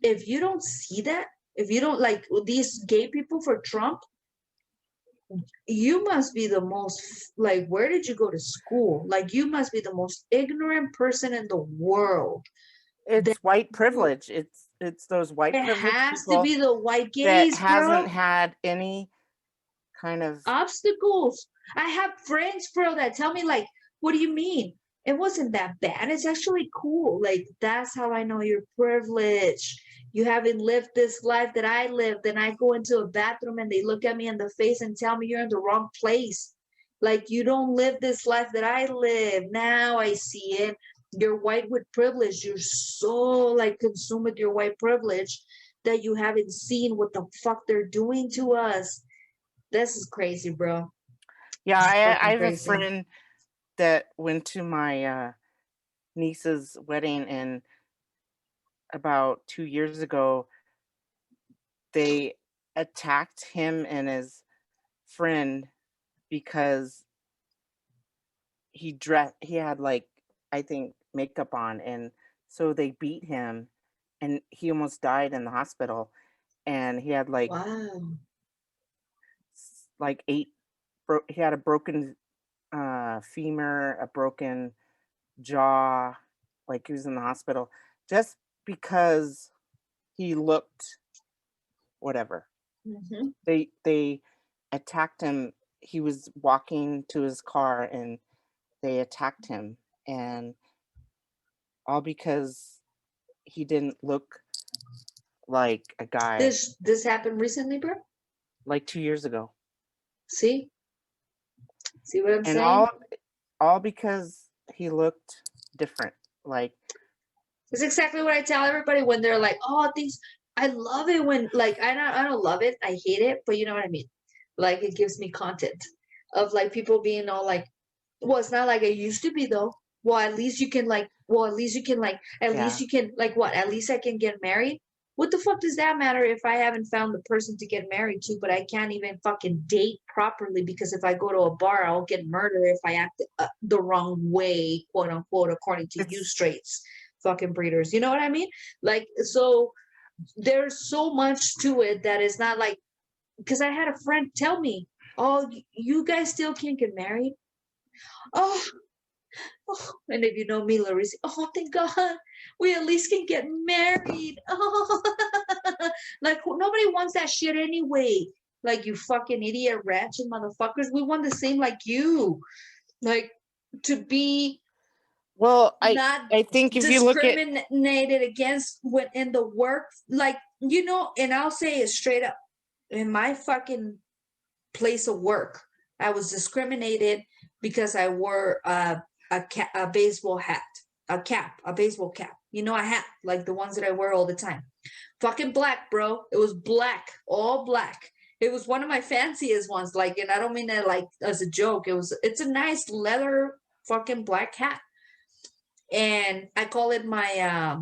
if you don't see that, if you don't like these gay people for Trump, you must be the most, like, where did you go to school? Like, you must be the most ignorant person in the world. It's white privilege. It's those white It privilege has to people be the white that gays, hasn't bro. had any kind of Obstacles. I have friends, bro, that tell me, like, what do you mean? It wasn't that bad. It's actually cool. Like, that's how I know you're privileged. You haven't lived this life that I lived. And I go into a bathroom and they look at me in the face and tell me you're in the wrong place. Like, you don't live this life that I live. Now I see it. You're white with privilege. You're so like consumed with your white privilege that you haven't seen what the fuck they're doing to us. This is crazy, bro. yeah. I have a Crazy. friend that went to my niece's wedding, and about 2 years ago, they attacked him and his friend because he had like, I think, makeup on, and so they beat him, and he almost died in the hospital, and he had like Wow. like he had a broken femur, a broken jaw, like he was in the hospital just because he looked whatever. Mm-hmm. They attacked him. He was walking to his car and they attacked him, and all because he didn't look like a guy. This happened recently, bro? Like 2 years ago. See? See what I'm And saying? all because he looked different. Like, It's exactly what I tell everybody when they're like, "Oh, things." I love it when, like, I don't love it. I hate it, but you know what I mean. Like, it gives me content of like people being all like, "Well, it's not like it used to be though." Well, at least you can like. Well, at least you can like. At yeah. least you can like what? At least I can get married. What the fuck does that matter if I haven't found the person to get married to, but I can't even fucking date properly because if I go to a bar, I'll get murdered if I act the wrong way, quote unquote, according to you straights, fucking breeders. You know what I mean? Like, so there's so much to it that is not like, because I had a friend tell me, "Oh, you guys still can't get married." Oh, and if you know me, Larissa, oh, thank God, we at least can get married. Oh, like nobody wants that shit anyway. Like, you fucking idiot, ratchet motherfuckers. We want the same like you. Like, to be Well, not I think if you look at discriminated against when in the work, like, you know, and I'll say it straight up. In my fucking place of work, I was discriminated because I wore a baseball hat, a baseball cap. You know, a hat like the ones that I wear all the time. Fucking black, bro. It was black, all black. It was one of my fanciest ones. Like, and I don't mean that like as a joke. It's a nice leather fucking black hat, and I call it my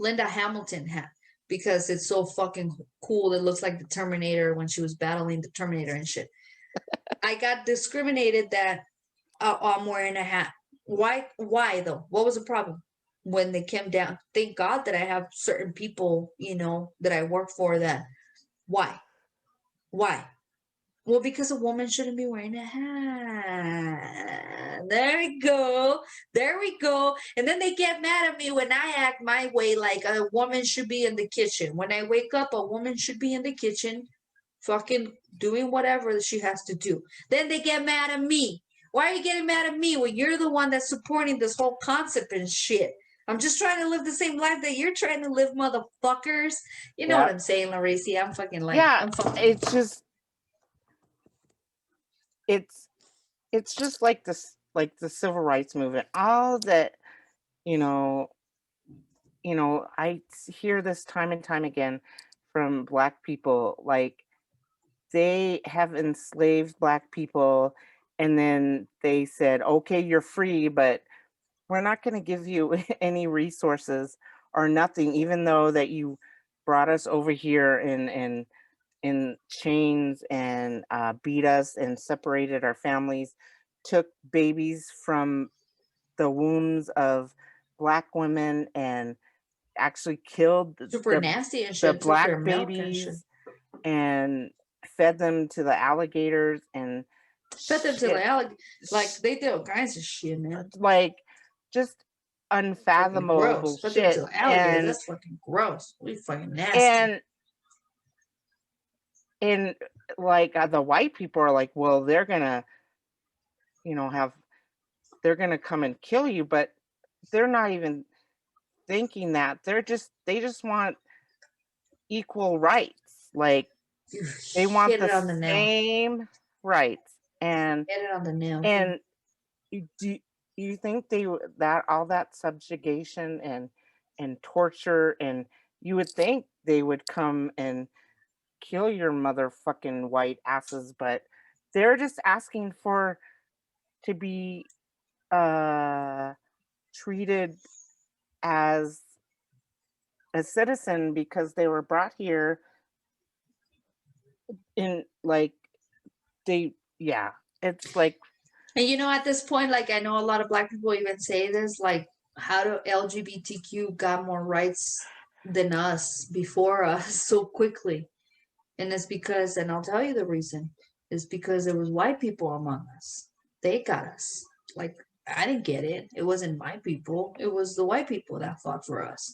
Linda Hamilton hat because it's so fucking cool. It looks like the Terminator when she was battling the Terminator and shit. I got discriminated that I'm wearing a hat. Why though? What was the problem? When they came down, thank God that I have certain people, you know, that I work for that. Why? Well, because a woman shouldn't be wearing a hat. There we go. There we go. And then they get mad at me when I act my way, like a woman should be in the kitchen. When I wake up, a woman should be in the kitchen, fucking doing whatever she has to do. Then they get mad at me. Why are you getting mad at me when you're the one that's supporting this whole concept and shit? I'm just trying to live the same life that you're trying to live, motherfuckers. You know what Yeah. I'm saying, Laracy? I'm fucking like, Yeah. I'm fucking. It's just, it's just like this, like the civil rights movement. All that, you know, I hear this time and time again from Black people, like they have enslaved Black people, and then they said, okay, you're free, but we're not going to give you any resources or nothing, even though that you brought us over here in chains and beat us and separated our families, took babies from the wombs of Black women and actually killed Super nasty and the shit. Took their Black milk and shit. babies and fed them to the alligators and Fed them to shit, the alligator. Like they did all kinds of shit, man. like just Fucking unfathomable gross. Fed them to shit. the alligators. That's fucking gross. We fucking nasty. And like the white people are like, well, they're gonna, they're gonna come and kill you, but they're not even thinking that. They just want equal rights. Like You they want hit it on the the nail. same rights. And Hit it on the nail. do you think that all that subjugation and torture, and you would think they would come and kill your motherfucking white asses, but they're just asking for to be treated as a citizen because they were brought here in like it's like, And at this point, like I know a lot of Black people even say this, like, how do LGBTQ got more rights than us before us so quickly? And it's because, and I'll tell you the reason, is because there was white people among us. They got us. Like, I didn't get it. It wasn't my people. It was the white people that fought for us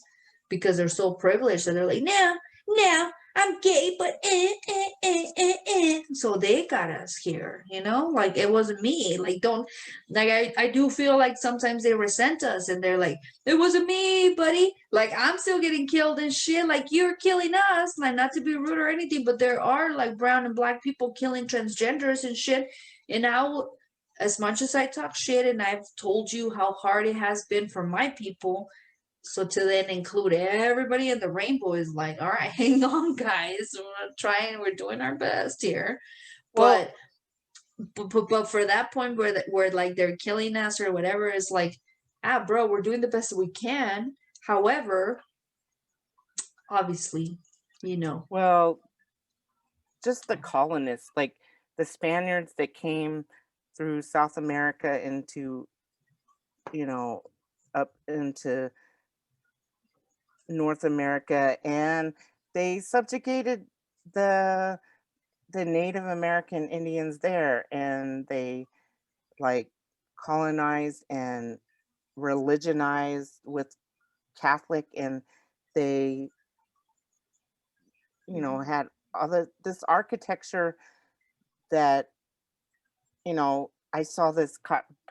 because they're so privileged that they're like, no, I'm gay, but So they got us here, like it wasn't me. Like, don't, like, I do feel like sometimes they resent us and they're like, it wasn't me, buddy. Like, I'm still getting killed and shit. Like, you're killing us. Like, not to be rude or anything, but there are like brown and Black people killing transgenders and shit. And now, as much as I talk shit and I've told you how hard it has been for my people, so to then include everybody in the rainbow is like, all right, hang on, guys. We're trying, we're doing our best here. well, But for that point where like they're killing us or whatever, is like, bro, we're doing the best that we can. However, obviously, well, just the colonists, like the Spaniards that came through South America into, up into North America, and they subjugated the Native American Indians there, and they like colonized and religionized with Catholic, and they had all this architecture that I saw this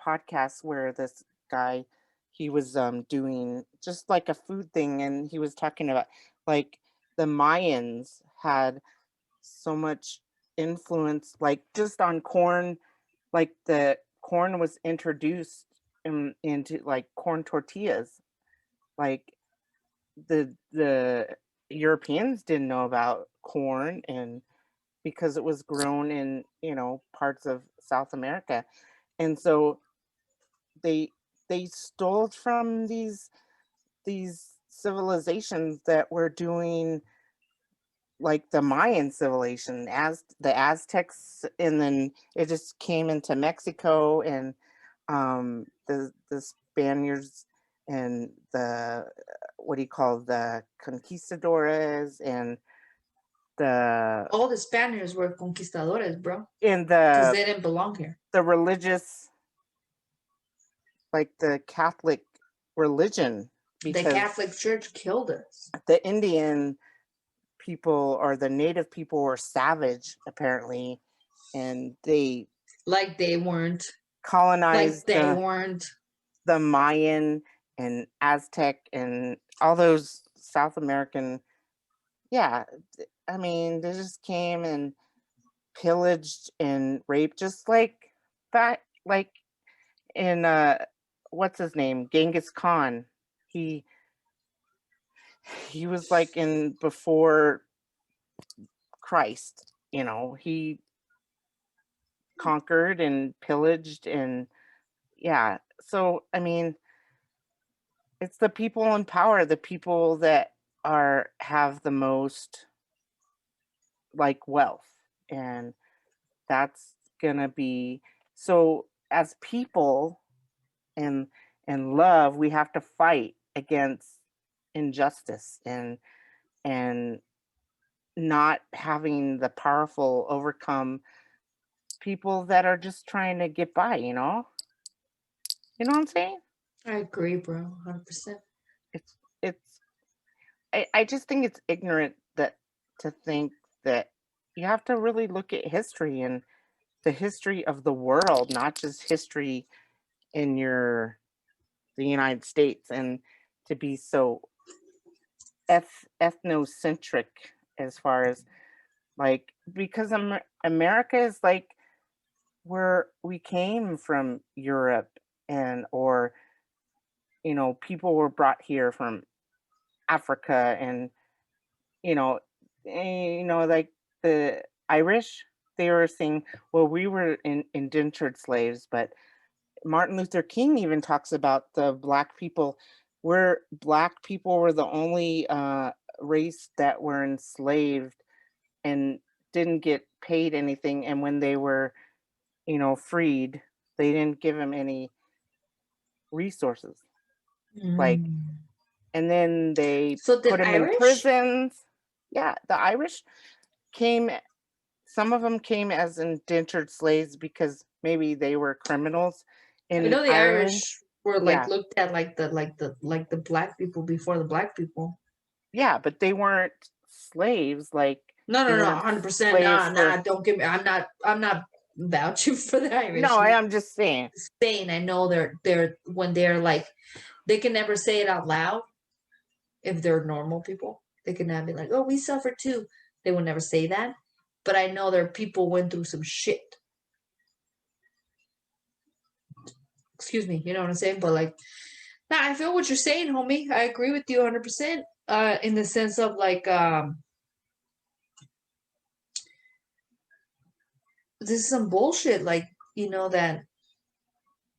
podcast where this guy, he was doing just like a food thing, and he was talking about like the Mayans had so much influence, like just on corn, like the corn was introduced into like corn tortillas, like the Europeans didn't know about corn, and because it was grown in parts of South America, and so they stole from these civilizations that were doing like the Mayan civilization, as the Aztecs, and then it just came into Mexico, and the Spaniards and the what do you call the conquistadores, and All the Spaniards were conquistadores, bro, in because they didn't belong here. the religious, like the Catholic religion, The because Catholic Church killed us. the Indian people or the native people were savage apparently, and they Like they weren't. colonized Like they weren't. the Mayan and Aztec and all those South American. Yeah, I mean, they just came and pillaged and raped, just like back, like in what's his name, Genghis Khan. He was like in before Christ. You know, he conquered and pillaged and yeah. So I mean, it's the people in power, the people that have the most like wealth, and that's gonna be so. As people and love, we have to fight against injustice and not having the powerful overcome people that are just trying to get by. You know what I'm saying? I agree, bro. 100%. It's I just think it's ignorant that to think that you have to really look at history and the history of the world, not just history in the United States, and to be so ethnocentric as far as like, because America is like where we came from Europe, and or people were brought here from Africa, and like the Irish, they were saying, well, we were indentured slaves, but Martin Luther King even talks about the black people, where black people were the only race that were enslaved and didn't get paid anything. And when they were, freed, they didn't give them any resources. Like, and then they So put the them in Irish? prisons. Yeah, the Irish came, some of them came as indentured slaves because maybe they were criminals in I know the Ireland. Irish were like looked at like the black people before the black people. Yeah, but they weren't slaves. Like, No, they weren't 100%. Nah, slaves don't give me. I'm not vouching for the Irish. No, I'm just saying. Spain, I know they're when they're like, they can never say it out loud. If they're normal people, they can never be like, oh, we suffer too. They would never say that. But I know their people went through some shit. Excuse me, you know what I'm saying? But like, nah, I feel what you're saying, homie. I agree with you 100%. In the sense of like, this is some bullshit. Like, that.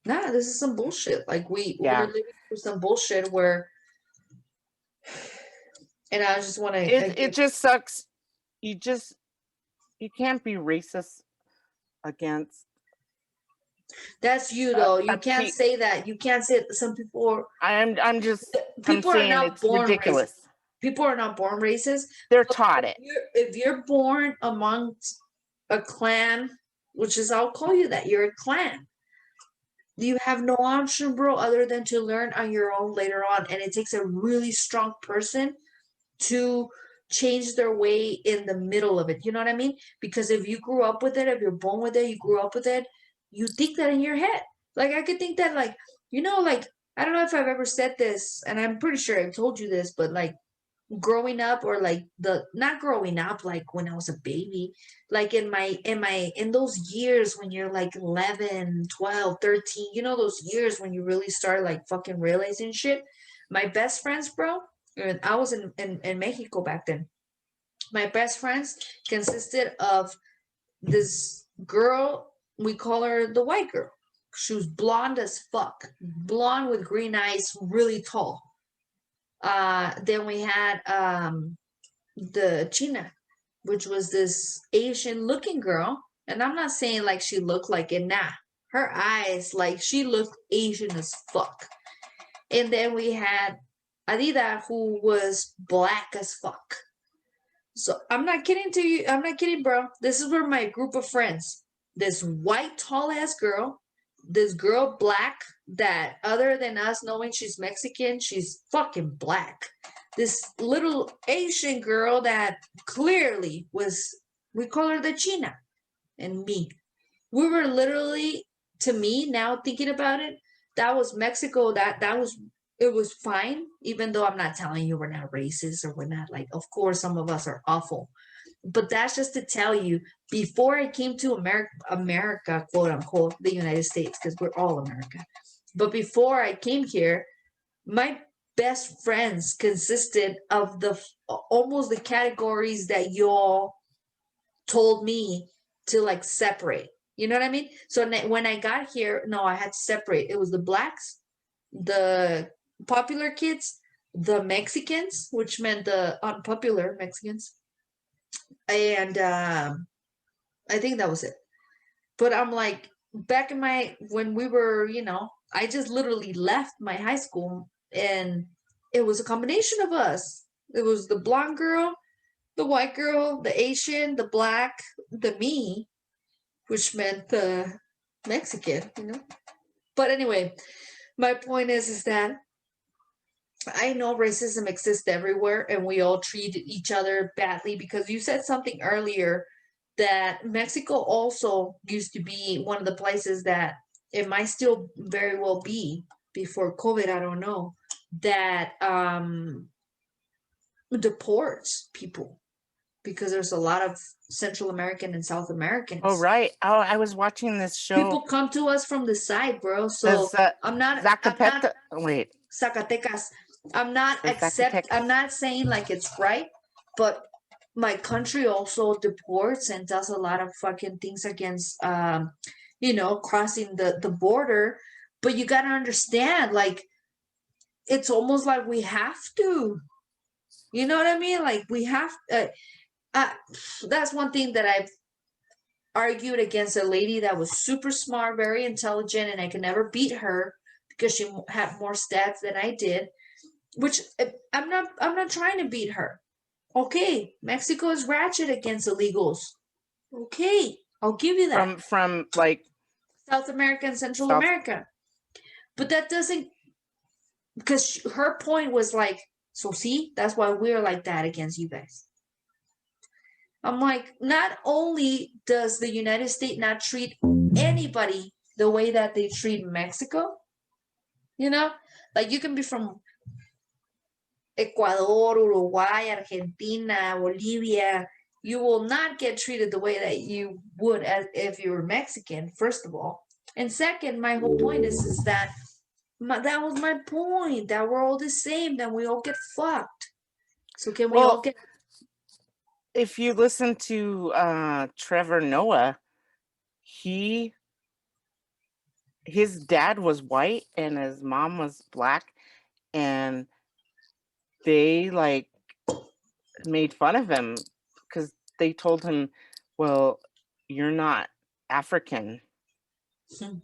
Nah, this is some bullshit. Like we're living through some bullshit where, and I just want to. It just sucks. You can't be racist against. That's you though. You can't say that. You can't say that some people. I'm just. People are not born ridiculous. Racist. People are not born racist. They're taught it. If you're born amongst a clan, which is, I'll call you that, you're a clan. You have no option, bro, other than to learn on your own later on. And it takes a really strong person to change their way in the middle of it. You know what I mean? Because if you grew up with it, if you're born with it, you grew up with it, you think that in your head. Like, I could think that, like, like, I don't know if I've ever said this, and I'm pretty sure I've told you this, but like, growing up, or like not growing up like when I was a baby, like in those years when you're like 11, 12, 13, those years when you really start like fucking realizing shit. My best friends, bro, and I was in Mexico back then. My best friends consisted of this girl, we call her the white girl. She was blonde as fuck, blonde with green eyes, really tall. Then we had the China, which was this Asian looking girl. And I'm not saying like she looked like it. Nah, her eyes, like she looked Asian as fuck. And then we had Adida, who was black as fuck. So I'm not kidding to you. I'm not kidding, bro. This is where my group of friends, this white tall ass girl, this girl black that other than us knowing she's Mexican, she's fucking black. This little Asian girl that clearly was, we call her the China, and me. We were literally, to me, now thinking about it, that was Mexico. That was, it was fine, even though I'm not telling you we're not racist or we're not, like, of course some of us are awful. But that's just to tell you, before I came to America, quote unquote, the United States, because we're all America. But before I came here, my best friends consisted of the almost the categories that y'all told me to like separate. You know what I mean? So when I got here, no, I had to separate. It was the blacks, the popular kids, the Mexicans, which meant the unpopular Mexicans, and I think that was it. But I'm like, back in my, when we were, I just literally left my high school and it was a combination of us. It was the blonde girl, the white girl, the Asian, the black, the me, which meant the Mexican. But anyway, my point is that I know racism exists everywhere and we all treat each other badly, because you said something earlier that Mexico also used to be one of the places that it might still very well be before COVID, I don't know, that deports people, because there's a lot of Central American and South Americans. Oh, right. Oh, I was watching this show. People come to us from the side, bro. So I'm not wait. Zacatecas. I'm not saying like it's right, but my country also deports and does a lot of fucking things against crossing the border. But you gotta understand, like, it's almost like we have to. You know what I mean? Like, we have that's one thing that I've argued against a lady that was super smart, very intelligent, and I could never beat her because she had more stats than I did. Which I'm not trying to beat her. Okay, Mexico is ratchet against illegals. Okay, I'll give you that. From like South America and Central America. But that doesn't, because her point was like, so see, that's why we're like that against you guys. I'm like, not only does the United States not treat anybody the way that they treat Mexico, like you can be from Ecuador, Uruguay, Argentina, Bolivia, you will not get treated the way that you would as if you were Mexican, first of all. And second, my whole point is that that was my point, that we're all the same, that we all get fucked. So can we all get... If you listen to Trevor Noah, his dad was white and his mom was black, and they like made fun of him because they told him, well, you're not African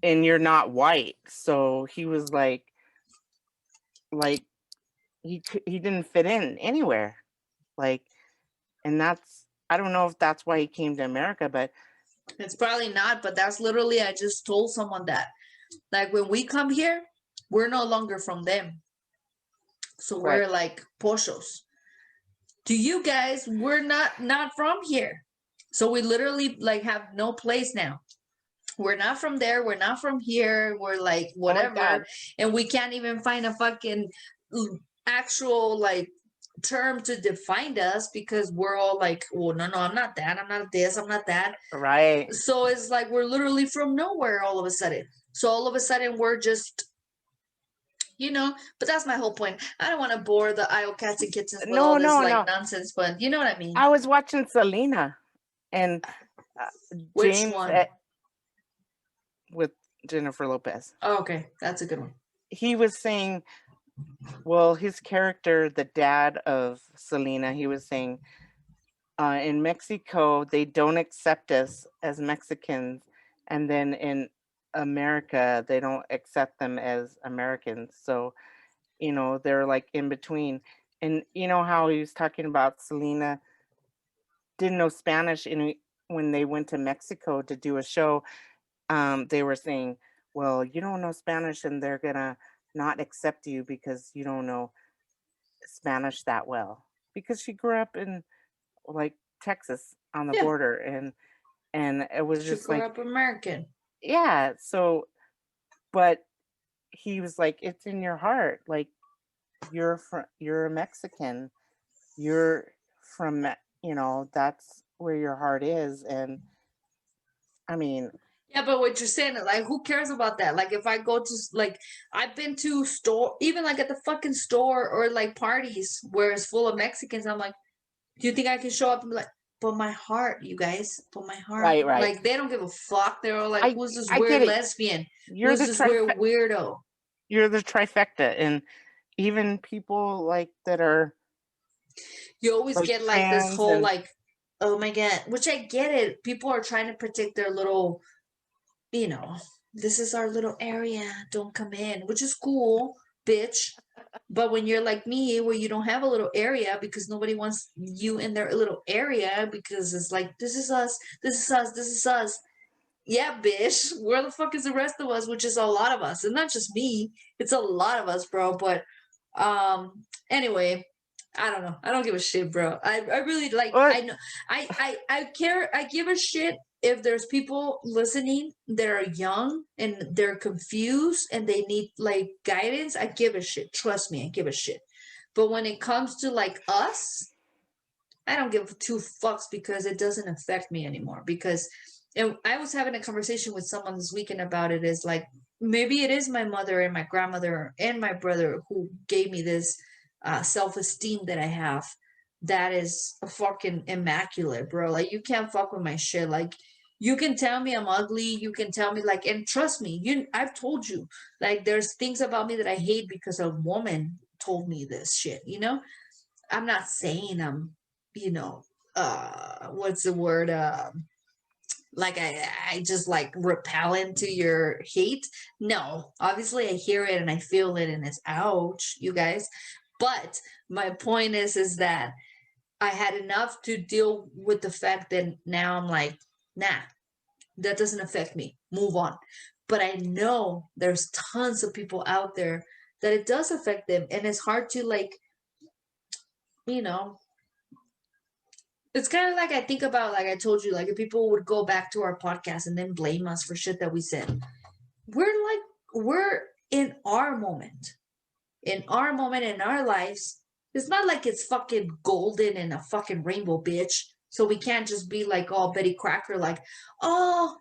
and you're not white. So he was like he didn't fit in anywhere. Like, and that's, I don't know if that's why he came to America, but it's probably not. But that's literally, I just told someone that, like, when we come here, we're no longer from them. So we're like pochos. To you guys, we're not from here. So we literally like have no place now. We're not from there. We're not from here. We're like whatever. And we can't even find a fucking actual like term to define us, because we're all like, well, no, I'm not that. I'm not this. I'm not that. Right. So it's like we're literally from nowhere all of a sudden. So all of a sudden we're just, but that's my whole point. I don't want to bore the Iowa cats and kittens with all this nonsense, but you know what I mean. I was watching Selena and Which James one? With Jennifer Lopez. Oh, okay, that's a good one. He was saying, well, his character, the dad of Selena, he was saying, in Mexico, they don't accept us as Mexicans, and then in America, they don't accept them as Americans. So, they're like in between. And you know how he was talking about Selena didn't know Spanish, and when they went to Mexico to do a show, they were saying, well, you don't know Spanish and they're gonna not accept you because you don't know Spanish that well. Because she grew up in like Texas on the Yeah. border, and it was She just grew like, up American. yeah. So, but he was like, it's in your heart. Like you're a Mexican. You're from that's where your heart is. And I mean, Yeah, but what you're saying, like, who cares about that? Like, if I go to, like, I've been to store, even like at the fucking store or like parties where it's full of Mexicans. I'm like, do you think I can show up and be like, but my heart, you guys, but my heart. right. Like, they don't give a fuck. They're all like, I who's this I get weird it. lesbian? You're Who's the this weird weirdo? you're the trifecta, and even people like that are You always like get like this trans whole and like, oh my God, which I get it. People are trying to protect their little, this is our little area. Don't come in, which is cool, bitch. But when you're like me, where you don't have a little area because nobody wants you in their little area because it's like, this is us, this is us, this is us. Yeah, bitch. Where the fuck is the rest of us? Which is a lot of us. And not just me. It's a lot of us, bro. But anyway, I don't know. I don't give a shit, bro. I really like what? I know I care. I give a shit if there's people listening that are young and they're confused and they need like guidance. I give a shit. Trust me, I give a shit. But when it comes to like us, I don't give two fucks because it doesn't affect me anymore. Because and I was having a conversation with someone this weekend about it. Is like maybe it is my mother and my grandmother and my brother who gave me this self-esteem that I have. That is a fucking immaculate, bro. Like you can't fuck with my shit. Like you can tell me I'm ugly. You can tell me like, and trust me, I've told you like there's things about me that I hate because a woman told me this shit. I'm not saying I'm what's the word like I just like repellent to your hate. No, obviously I hear it and I feel it and it's ouch, you guys. But my point is that I had enough to deal with the fact that now I'm like, nah, that doesn't affect me, move on. But I know there's tons of people out there that it does affect them, and it's hard to like you know it's kind of like I think about, like I told you, like if people would go back to our podcast and then blame us for shit that we said. We're in our moment. In our moment in our lives. It's not like it's fucking golden and a fucking rainbow, bitch. So we can't just be like all Betty Crocker, like, oh,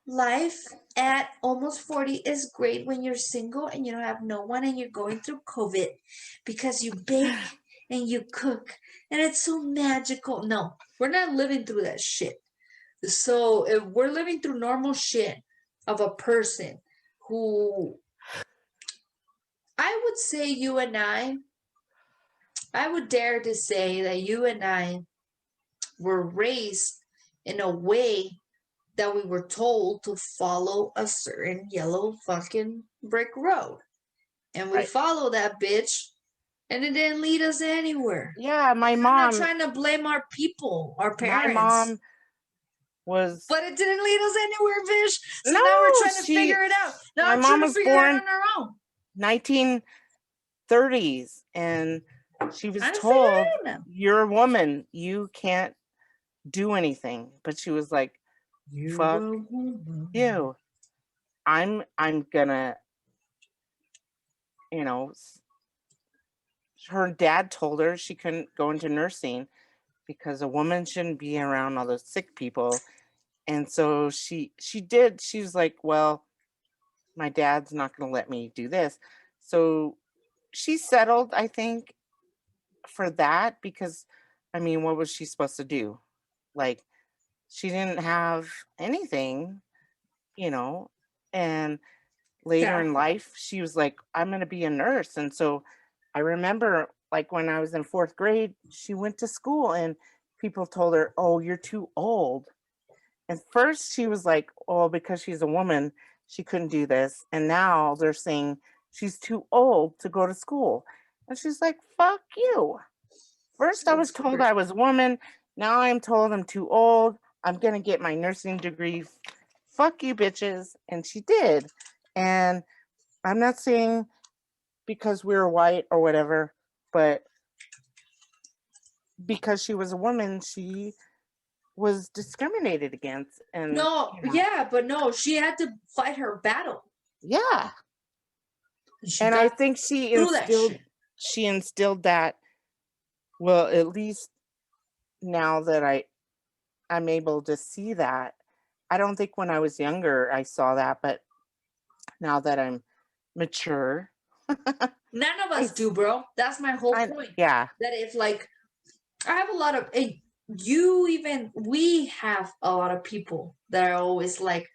life at almost 40 is great when you're single and you don't have no one and you're going through COVID because you bake and you cook and it's so magical. No, we're not living through that shit. So if we're living through normal shit of a person who I would say you and I would dare to say that you and I were raised in a way that we were told to follow a certain yellow fucking brick road. And we Right. follow that bitch and it didn't lead us anywhere. Yeah, my I'm not mom. trying to blame our people, our My parents. mom was. But it didn't lead us anywhere, bitch. So No, now we're trying to she. figure it out. Now My I'm mom trying to was figure it out born on our own. 1930s, and she was I'm trying to figure it told, out now. "You're a woman. You can't do anything." But she was like, "Fuck you. I'm gonna." You know, her dad told her she couldn't go into nursing because a woman shouldn't be around all those sick people. And so she did. She was like, well, my dad's not going to let me do this. So she settled, I think, for that because, I mean, what was she supposed to do? Like, she didn't have anything, and later in life, she was like, I'm going to be a nurse. And so I remember, like, when I was in 4th grade, she went to school and people told her, oh, you're too old. And first she was like, oh, because she's a woman, she couldn't do this. And now they're saying she's too old to go to school. And she's like, fuck you. First I was told I was a woman, Now I'm told I'm too old. I'm going to get my nursing degree. Fuck you, bitches. And she did. And I'm not saying because we were white or whatever, but because she was a woman, she was discriminated against. And No, you know, yeah, but no, she had to fight her battle. yeah. She And I got think through that shit. she instilled that. Well, at least now that I'm able to see that. I don't think when I was younger I saw that, but now that I'm mature, None of I, us do, bro. That's my whole point. yeah, That if like I have a lot of we have a lot of people that are always like,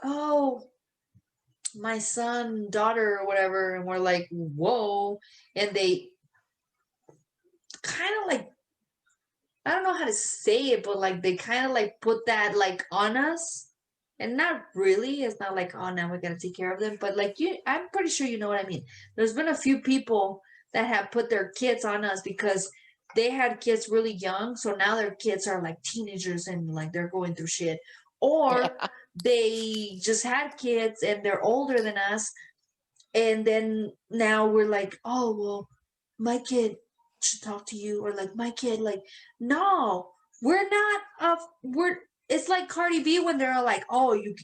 oh, my son, daughter, or whatever, and we're like, whoa, and they kind of like, I don't know how to say it, but like they kind of like put that like on us, and not really. It's not like, oh, now we're gonna take care of them, but like I'm pretty sure you know what I mean. There's been a few people that have put their kids on us because they had kids really young, so now their kids are like teenagers and like they're going through shit, yeah. or they just had kids and they're older than us, and then now we're like, oh well, my kid should talk to you, or like my kid, like, no, we're not we're it's like Cardi B when they're like, oh, you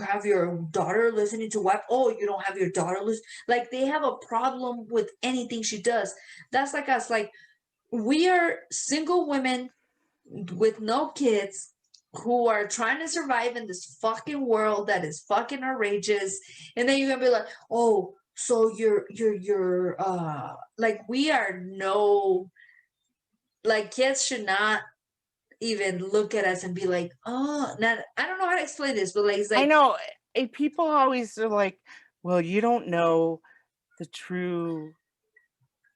have your daughter listening to what? Oh, you don't have your daughter listen. Like they have a problem with anything she does. That's like us. Like we are single women with no kids who are trying to survive in this fucking world that is fucking outrageous, and then you're gonna be like, oh, so you're like, we are no, like, kids should not even look at us and be like, oh, not, I don't know how to explain this, but like it's I like, know. People always are like, well, you don't know the true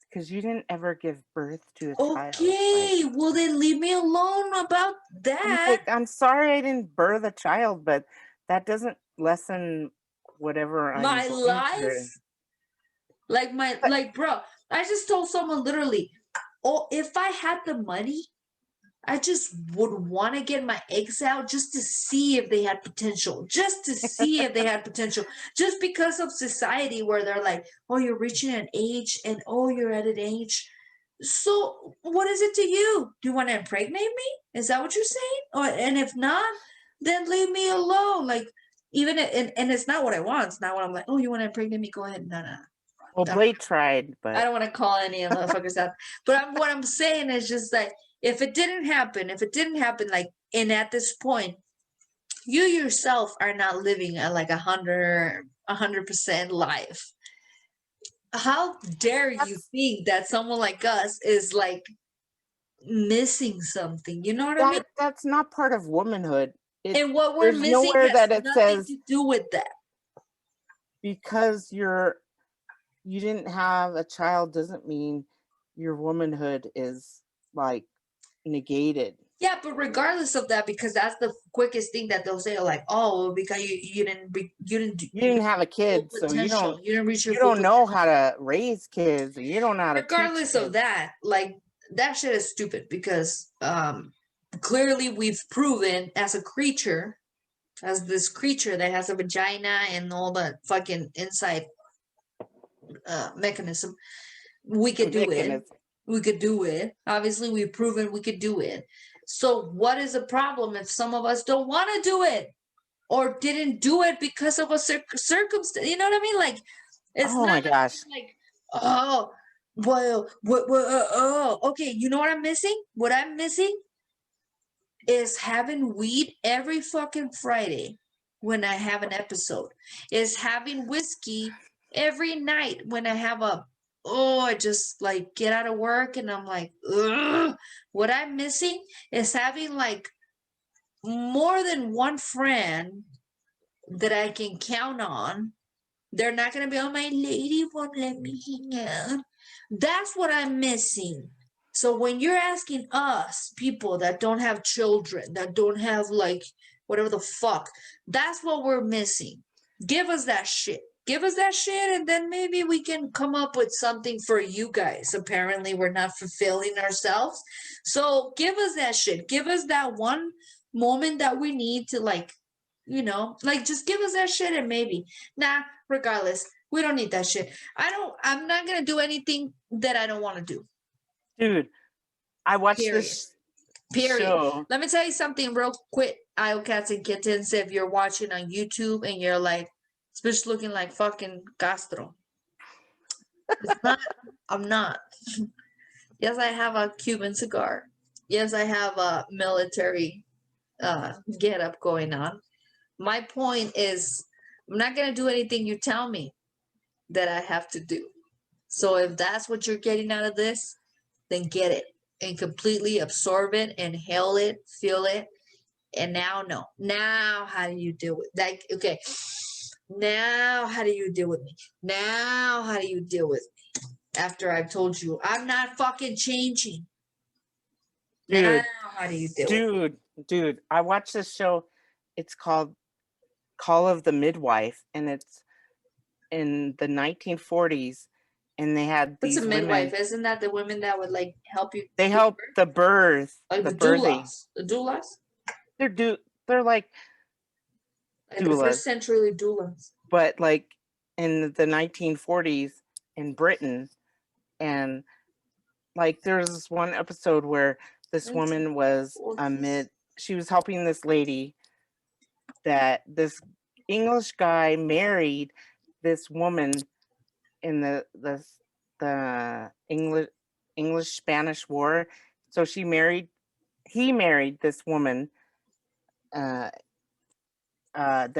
because you didn't ever give birth to a child. okay, Like, well then leave me alone about I'm that. like, I'm sorry I didn't birth a child, but that doesn't lessen whatever I'm My going through. life, like my, But like, bro, I just told someone literally, oh, if I had the money, I just would want to get my eggs out just to see if they had potential, just to see if they had potential, just because of society where they're like, oh, you're reaching an age and oh, you're at an age. So what is it to you? Do you want to impregnate me? Is that what you're saying? Or, and if not, then leave me alone. Like, even, and it's not what I want. It's not what I'm like, oh, you want to impregnate me? Go ahead. No, no, no. well, Blade tried, I but don't want to call any of the motherfuckers out. But what I'm saying is just like, if it didn't happen, like, and at this point, you yourself are not living a like 100% life. How dare you that's think that someone like us is like missing something? You know what I mean? that's not part of womanhood. And what we're There's missing nowhere has that it nothing says to do with that. because you didn't have a child doesn't mean your womanhood is like negated. Yeah, but regardless of that, because that's the quickest thing that they'll say, like, oh, because You didn't have a full kid, so potential, you didn't reach your you full don't know potential. how to raise kids, and you don't know how to teach Regardless of kids. that, like, that shit is stupid because clearly we've proven as a creature, as this creature that has a vagina and all the fucking inside mechanism, we could do it. Mechanism. We could do it. Obviously, we've proven we could do it. So, what is the problem if some of us don't want to do it or didn't do it because of a circumstance? You know what I mean? Like, it's Oh my not gosh. like, oh, well, oh, okay. You know what I'm missing? What I'm missing is having weed every fucking Friday when I have an episode. Is having whiskey every night when I have I just like get out of work and I'm like, ugh. What I'm missing is having like more than one friend that I can count on. They're not gonna be, oh, my lady won't let me hang out. That's what I'm missing. So when you're asking us, people that don't have children, that don't have like whatever the fuck, that's what we're missing. Give us that shit. Give us that shit, and then maybe we can come up with something for you guys. Apparently, we're not fulfilling ourselves. So give us that shit. Give us that one moment that we need to, like, like, just give us that shit, and maybe. Nah, regardless, we don't need that shit. I'm not gonna do anything that I don't want to do. Dude, I watched Period. this Period. show. Let me tell you something real quick, IO Cats and Kittens. If you're watching on YouTube and you're like, this bitch looking like fucking Castro. It's not. I'm not. Yes, I have a Cuban cigar. Yes, I have a military get up going on. My point is, I'm not going to do anything you tell me that I have to do. So if that's what you're getting out of this, then get it and completely absorb it, inhale it, feel it. And now, no. Now, how do you deal with, like, okay. Now, how do you deal with me? Now, how do you deal with me? After I've told you, I'm not fucking changing. Dude, now, how do you deal with me? Dude, I watched this show. It's called Call of the Midwife, and it's in the 1940s, and they had What's these a midwife? women. Isn't that the women that would, like, help you? They give help birth? the birth, Like the the birthing. doulas. The doulas? They're like Like the doulas, first century doulas. but like in the 1940s in Britain, and like there's this one episode where this woman was she was helping this lady that this English guy married this woman in the English Spanish War. So he married this woman that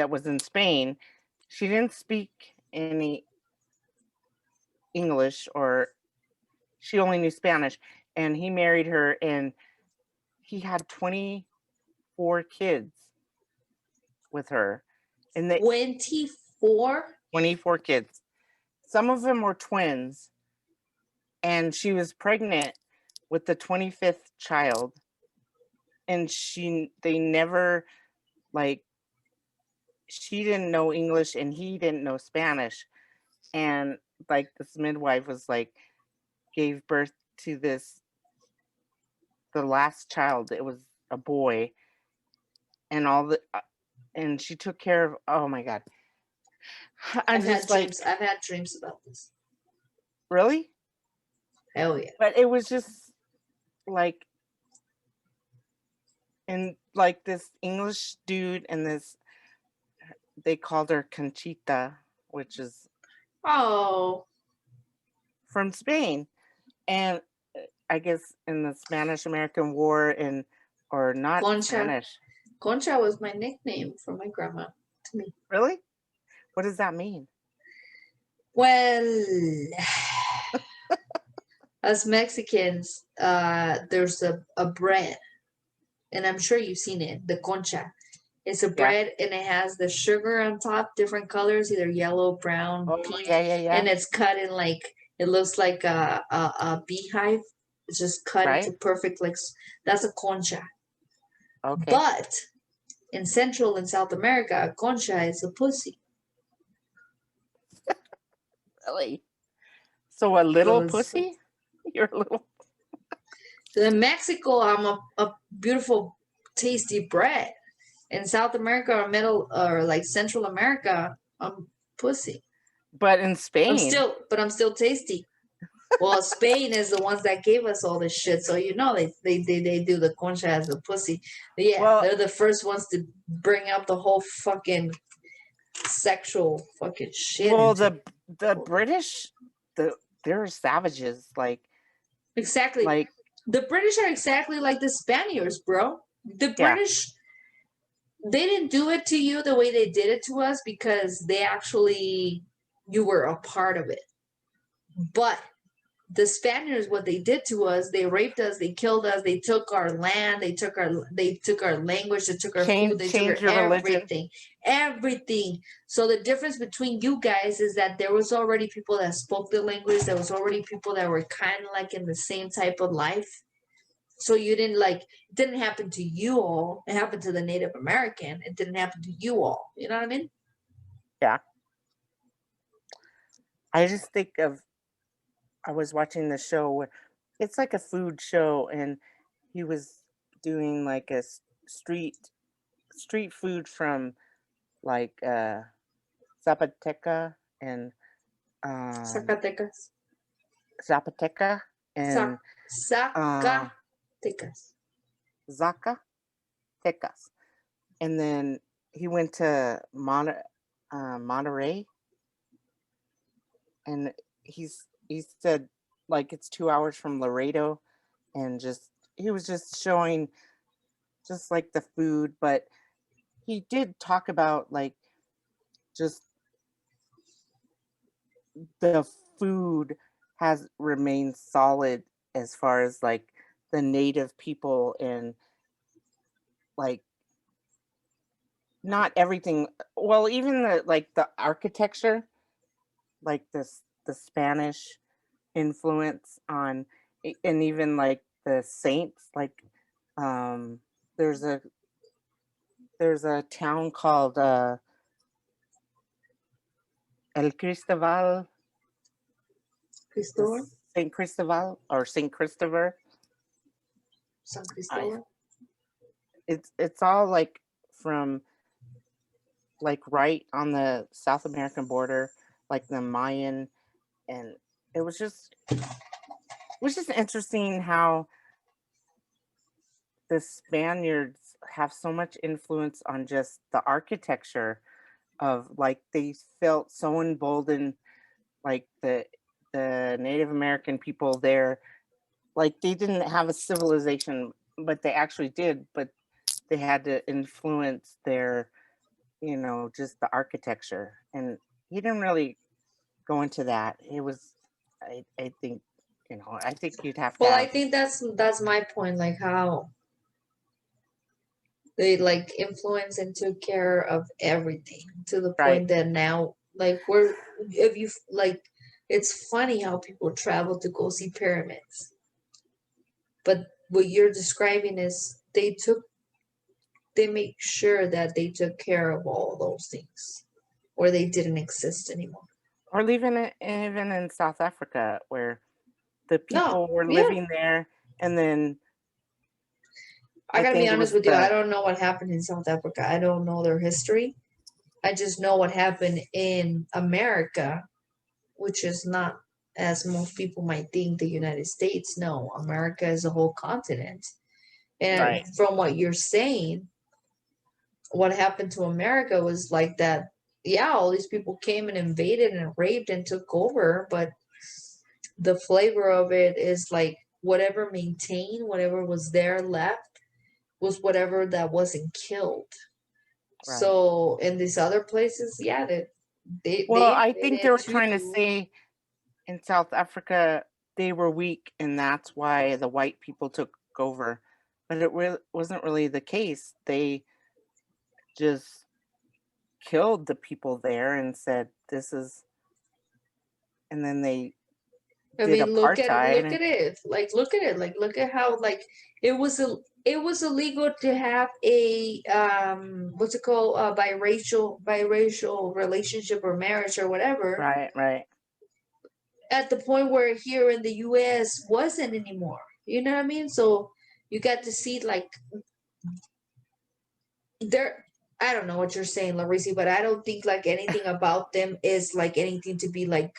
was in Spain. She didn't speak any English, or she only knew Spanish, and he married her, and he had 24 kids with her. And 24? 24 kids. Some of them were twins, and she was pregnant with the 25th child, and they never, like, she didn't know English and he didn't know Spanish, and like this midwife was like gave birth to the last child. It was a boy, and and she took care of, oh my god. I've had dreams about this. Really? Hell yeah. But it was just like, and like this English dude and this, they called her Conchita, which is from Spain. And I guess in the Spanish-American War, or not Spanish. Concha was my nickname for my grandma to me. Really? What does that mean? Well, as Mexicans, there's a bread, and I'm sure you've seen it, the concha. It's a bread, and it has the sugar on top, different colors, either yellow, brown, pink. Yeah. And it's cut in, like, it looks like a beehive. It's just cut into perfect, like, that's a concha. Okay. But in Central and South America, a concha is a pussy. Really? So a little pussy? You're a little. So in Mexico, I'm a beautiful, tasty bread. In South America or like Central America, I'm pussy. But in Spain, I'm still tasty. Well, Spain is the ones that gave us all this shit, so they do the concha as a pussy. But yeah, they're the first ones to bring up the whole fucking sexual fucking shit. Well, the British, they're savages, like. Exactly. Like the British are exactly like the Spaniards, bro. The British, they didn't do it to you the way they did it to us because you were a part of it. But the Spaniards, what they did to us, they raped us, they killed us, they took our land, they took our language, they took our food, they took our everything. Everything. So the difference between you guys is that there was already people that spoke the language, there was already people that were kind of like in the same type of life. So you didn't it didn't happen to you all. It happened to the Native American. It didn't happen to you all. You know what I mean? Yeah. I just think of I was watching the show where it's like a food show, and he was doing like a street food from like Zapoteca and um Zacatecas. Zapoteca and uh Zacatecas. Zacatecas. And then he went to Monterey, and he said like it's 2 hours from Laredo, and just he was just showing just like the food, but he did talk about like just the food has remained solid as far as like the native people, and like not everything, well, even the like the architecture, like this the Spanish influence on and even like the saints, like um there's a town called El Cristoval, the Cristobal. Saint Cristoval or Saint Christopher. San I Cristobal. it's all like from like right on the South American border, like the Mayan, and it was just interesting how the Spaniards have so much influence on just the architecture of like they felt so emboldened, like the Native American people there, like they didn't have a civilization, but they actually did, but they had to influence their, just the architecture. And he didn't really go into that. It was, I think, I think you'd have to Well, I have, think that's my point, like how they like influence and took care of everything to the right, point that now like we're if you like it's funny how people travel to go see pyramids, but what you're describing is they make sure that they took care of all those things or they didn't exist anymore. or even in South Africa where the No, people were yeah, living there, and then I I gotta be think it honest was with you, I don't know what happened in South Africa. I don't know their history. I just know what happened in America, which is not as most people might think the United States. No, America is a whole continent. And right, from what you're saying, what happened to America was like that. Yeah, all these people came and invaded and raped and took over, but the flavor of it is like whatever maintained, whatever was there left was whatever that wasn't killed. right. So in these other places, yeah, they Well, I think they invaded were trying to too. say in South Africa they were weak, and that's why the white people took over. But it wasn't really the case. They just killed the people there and said, "This is," and then they I did mean, apartheid. look at it. Like look at it. Like look at how like it was illegal to have a what's it called, biracial relationship or marriage or whatever, Right, right, at the point where here in the US wasn't anymore. You know what I mean? So you got to see like there, I don't know what you're saying, Larisi, but I don't think like anything about them is like anything to be like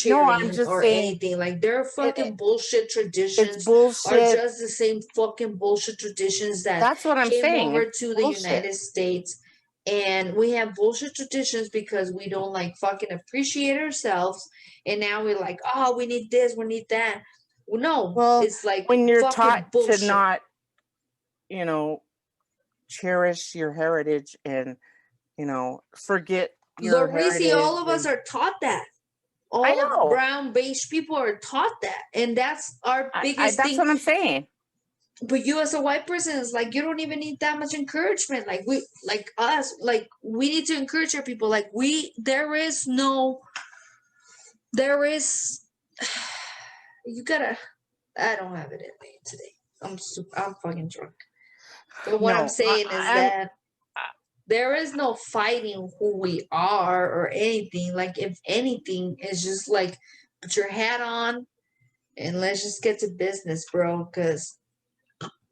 no, I'm cheering just or saying anything. Like their it fucking bullshit it's traditions are bullshit. just the same fucking bullshit traditions that That's what I'm came saying. over It's to the bullshit. United States. And we have bullshit traditions because we don't like fucking appreciate ourselves. And now we're like, oh, we need this, we need that. Well, no, Well, it's like when you're taught fucking to bullshit. not, you know, cherish your heritage and, forget your Larisi, heritage, all of us and are taught that. I All of know. brown beige people are taught that. And that's our I biggest that's thing. what I'm saying. But you as a white person is like you don't even need that much encouragement. Like we like us, like we need to encourage our people. Like there is you gotta I don't have it in me today. I'm fucking drunk. But what I'm No, saying is that There is no fighting who we are or anything. Like, if anything, it's just like put your hat on and let's just get to business, bro. Because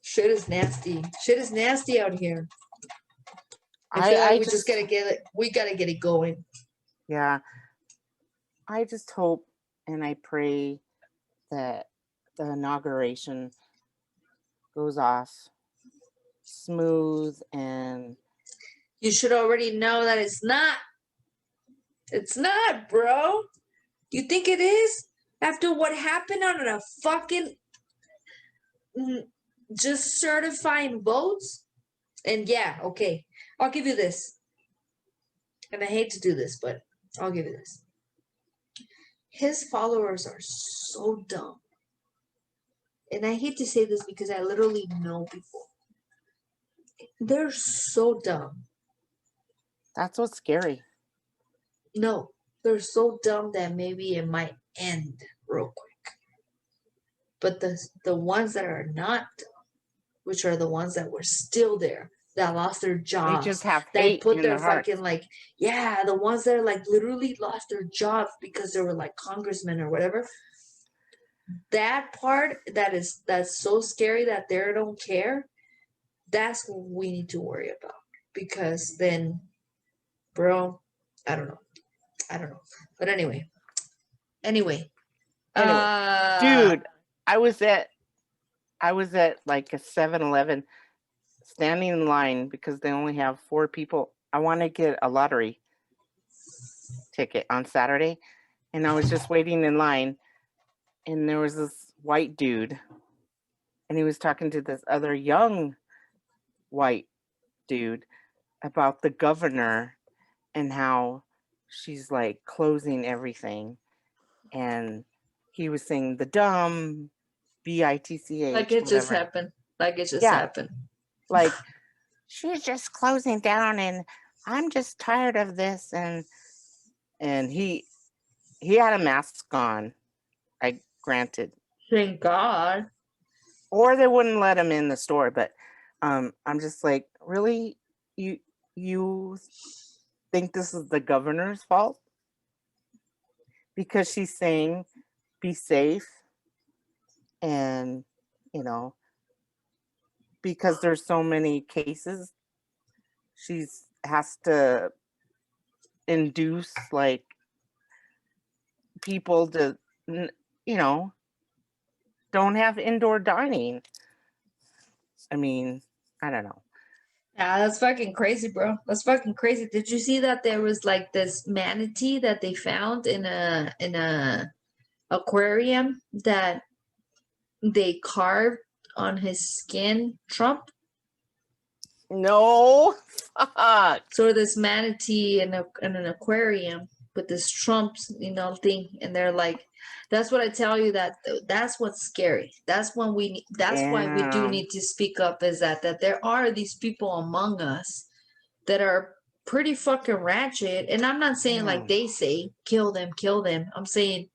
shit is nasty. Shit is nasty out here. I feel like we just gotta get it. We gotta get it going. Yeah. I just hope and I pray that the inauguration goes off smooth, and You should already know that it's not. It's not, bro. You think it is? After what happened on a fucking just certifying votes? And yeah, okay. I'll give you this. And I hate to do this, but I'll give you this. His followers are so dumb. And I hate to say this because I literally know people. They're so dumb. that's what's scary. No, they're so dumb that maybe it might end real quick. But the ones that are not dumb, which are the ones that were still there, that lost their They jobs, just have that hate put in their their heart. fucking like, yeah, the ones that like literally lost their jobs because they were like congressmen or whatever. That part that's so scary that they don't care. That's what we need to worry about, because then, bro, I don't know. But anyway, Anyway, dude, I was at like a 7-Eleven standing in line because they only have 4 people. I want to get a lottery ticket on Saturday, and I was just waiting in line, and there was this white dude, and he was talking to this other young white dude about the governor and how she's like closing everything, and he was saying the dumb bitch, like it just whatever. happened. Like it just Yeah. happened. Like, she's just closing down, and I'm just tired of this. And he had a mask on, I granted, Thank God. or they wouldn't let him in the store. But I'm just like, really, you think this is the governor's fault because she's saying be safe, and because there's so many cases, she's has to induce like people to don't have indoor dining. I mean, I don't know. Yeah, that's fucking crazy, bro. That's fucking crazy. Did you see that there was like this manatee that they found in a aquarium that they carved on his skin, Trump? No, fuck. So this manatee in an aquarium with this Trump's thing, and they're like, that's what I tell you, that's what's scary. That's why we do Damn. need to speak up, is that there are these people among us that are pretty fucking ratchet. And I'm not saying like they say kill them. I'm saying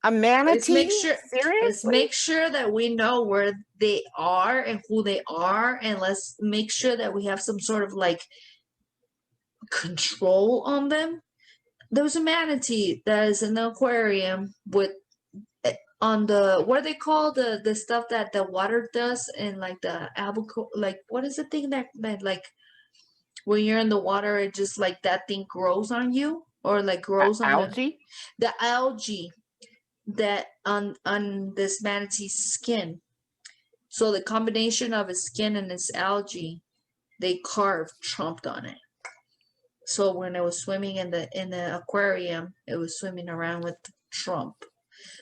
A manatee? let's make sure Seriously? that we know where they are and who they are, and let's make sure that we have some sort of like control on them. There was a manatee that is in the aquarium with on the, what do they call the stuff that the water does, and like the albacore, like what is the thing that like when you're in the water, it just like that thing grows on you, or like grows on algae? the algae that on this manatee's skin. So the combination of his skin and his algae, they carved Trump on it. So when it was swimming in the aquarium, it was swimming around with Trump.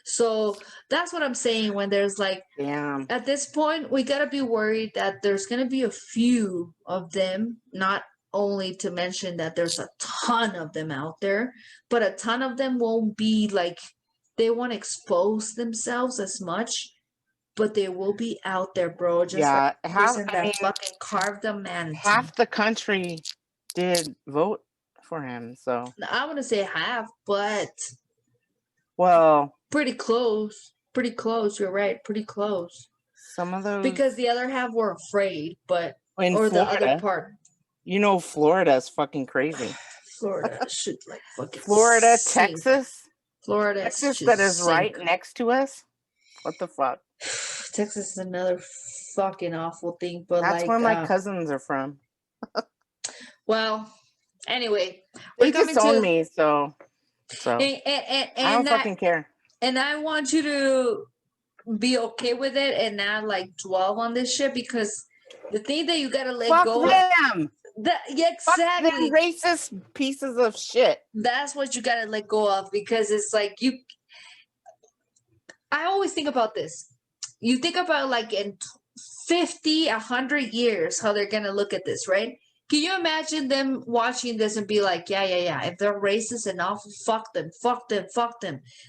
So that's what I'm saying, when there's like, Damn. at this point, we gotta be worried that there's gonna be a few of them, not only to mention that there's a ton of them out there, but a ton of them won't be like, they won't expose themselves as much, but they will be out there, bro. Just like the person that fucking carved a manatee. Half the country did vote for him, so I wouldn't say half, but well, pretty close. Pretty close. You're right. Pretty close. some of those, Because the other half were afraid, but in or Florida, the other part. You know, Florida is fucking crazy. Florida should like fucking Florida, sink. Texas, Florida Texas should that is right sink. next to us. What the fuck? Texas is another fucking awful thing, but That's like, where my cousins are from. well, anyway, They we're coming disown to me, so I don't fucking care. and I want you to be okay with it and not like dwell on this shit, because the thing that you gotta let Fuck go of, them. yeah, Fuck exactly. them racist pieces of shit. That's what you gotta let go of, because it's like I always think about this. You think about like in 50, 100 years, how they're gonna look at this, right? Can you imagine them watching this and be like, yeah. If they're racist enough, fuck them.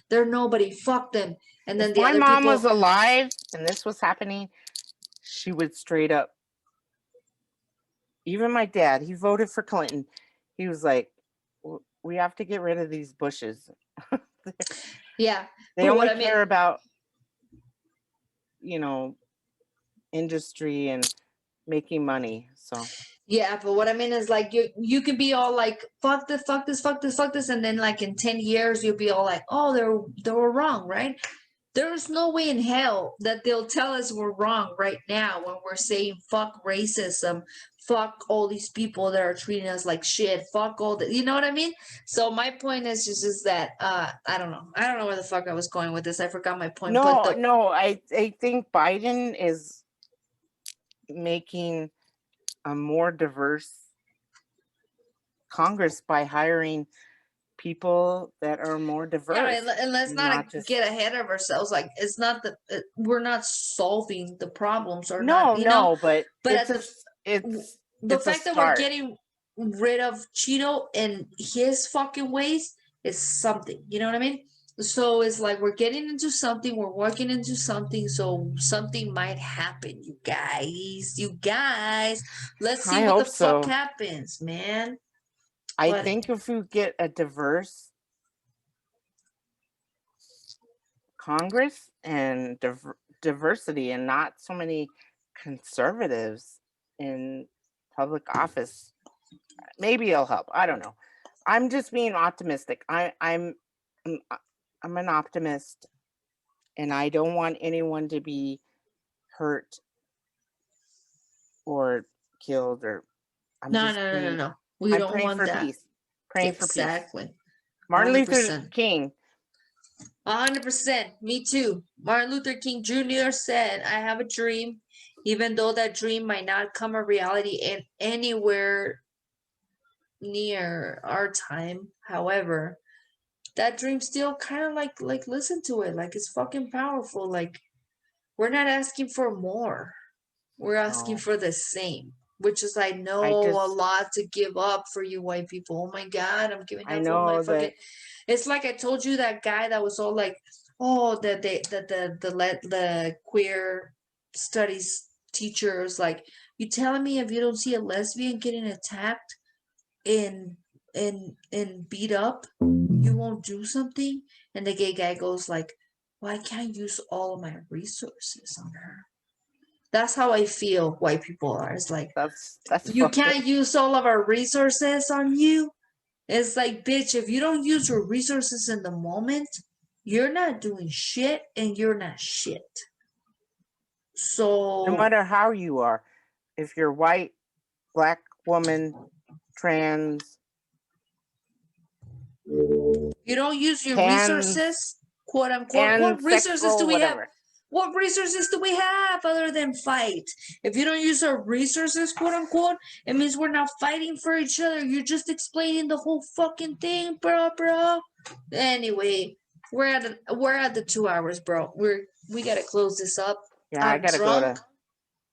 They're nobody, fuck them. And then If the my other mom people, was alive and this was happening, she would straight up. Even my dad, he voted for Clinton. He was like, we have to get rid of these bushes. yeah. They but only what I mean, care about, you know, industry and making money. So yeah, but what I mean is like you can be all like, fuck this, and then like in 10 years you'll be all like, oh, they were wrong, right? There's no way in hell that they'll tell us we're wrong right now when we're saying fuck racism, fuck all these people that are treating us like shit, fuck all the, you know what I mean? So my point is just that I don't know where the fuck I was going with this. I forgot my point. no, I think Biden is making a more diverse Congress by hiring people that are more diverse. Yeah, and let's not just get ahead of ourselves. Like, it's not that we're not solving the problems or no, not, you know. no, but But it's the it's a fact that we're start. getting rid of Cheeto and his fucking ways is something. You know what I mean? So it's like we're getting into something, we're working into something, so something might happen, you guys. You guys, let's see I what the hope so. fuck happens, man. I But think if we get a diverse Congress and diversity and not so many conservatives in public office, maybe it'll help. I don't know. I'm just being optimistic. I'm an optimist, and I don't want anyone to be hurt or killed or. no. We I'm don't praying want for that. peace. Praying for peace. Exactly. Martin Luther 100%. King. 100%. Me too. Martin Luther King Jr. said, I have a dream, even though that dream might not come a reality anywhere near our time. However, that dream still kind of like listen to it. Like, it's fucking powerful. Like, we're not asking for more. We're asking No. for the same. Which is, I know, a lot to give up for you white people. Oh my God, I'm giving I up for my know fucking. that. It's like I told you, that guy that was all like, oh, the queer studies teachers, like, you telling me if you don't see a lesbian getting attacked and beat up, you won't do something? And the gay guy goes like, well, I can't use all of my resources on her. That's how I feel white people are. It's like, That's you can't use all of our resources on you. It's like, bitch, if you don't use your resources in the moment, you're not doing shit and you're not shit. So no matter how you are, if you're white, black woman, trans, you don't use your resources, quote unquote. What resources do we have? What resources do we have other than fight? If you don't use our resources, quote unquote, it means we're not fighting for each other. You're just explaining the whole fucking thing, bro. Anyway, we're at the 2 hours, bro. We gotta close this up. Yeah, I gotta drunk.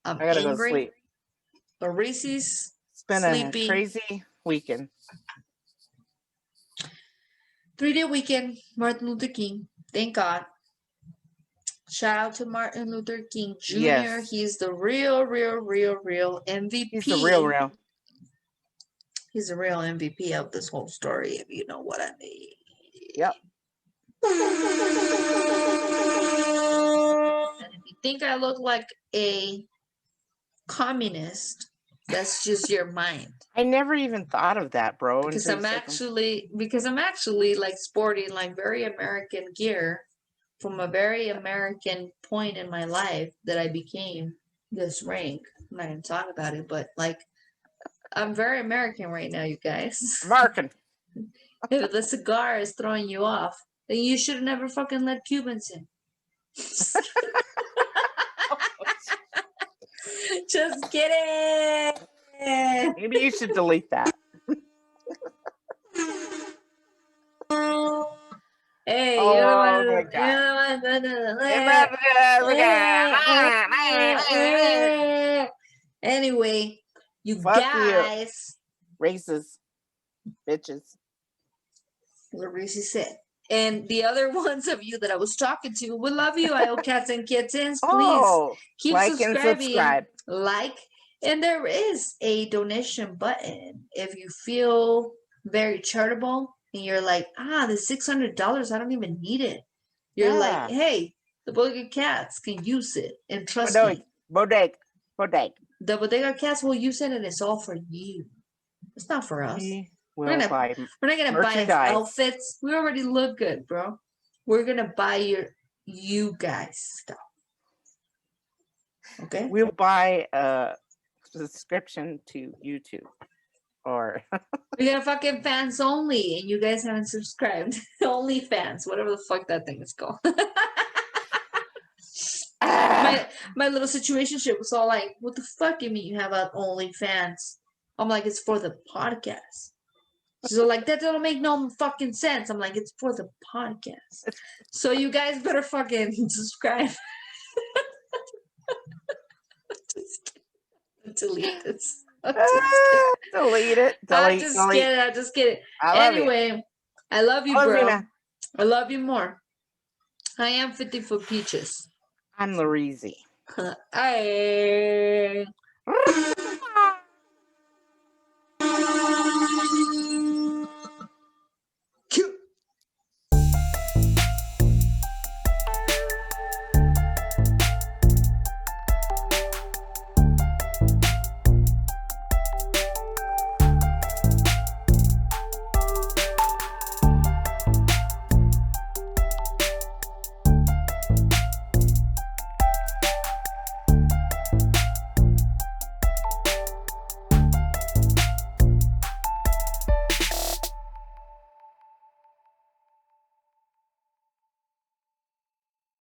I gotta angry. go to sleep. Reese's It's been sleepy. a crazy weekend. 3-day weekend. Martin Luther King. Thank God. Shout out to Martin Luther King Jr. Yes. He's the real MVP. He's the real. He's the real MVP of this whole story, if you know what I mean. Yep. And if you think I look like a communist, That's just your mind. I never even thought of that, bro. Because until I'm you said something. actually like sporting like very American gear from a very American point in my life that I became this rank. I'm not gonna talk about it, but like I'm very American right now, you guys. American. If the cigar is throwing you off, then you should have never fucking let Cubans in. Just kidding. Maybe you should delete that. Hey, Oh you're the my one. You're God. the one. Anyway, you Fuck you. guys. Racist bitches. What Reese said. And the other ones of you that I was talking to, we love you, IO cats and kittens. Please Oh, keep like and subscribing. subscribe. Like, and there is a donation button if you feel very charitable and you're like, the $600, I don't even need it. You're Yeah. like, hey, the Bodega Cats can use it, and trust me, Bodega. the Bodega Cats will use it, and it's all for you. It's not for us. We We're will not buy gonna buy us merchandise. outfits. We already look good, bro. We're gonna buy you guys stuff. Okay. We'll buy a subscription to YouTube, or We got fucking fans only, and you guys haven't subscribed. Only fans, whatever the fuck that thing is called. My little situationship was all like, "What the fuck you mean you have only fans?" I'm like, "It's for the podcast." She's all like, "That don't make no fucking sense." I'm like, "It's for the podcast." So you guys better fucking subscribe. Delete this. delete it. I'm just kidding. I love Anyway, I love you, you. bro. Rena. I love you more. I am 50 foot peaches. I'm Larizi. I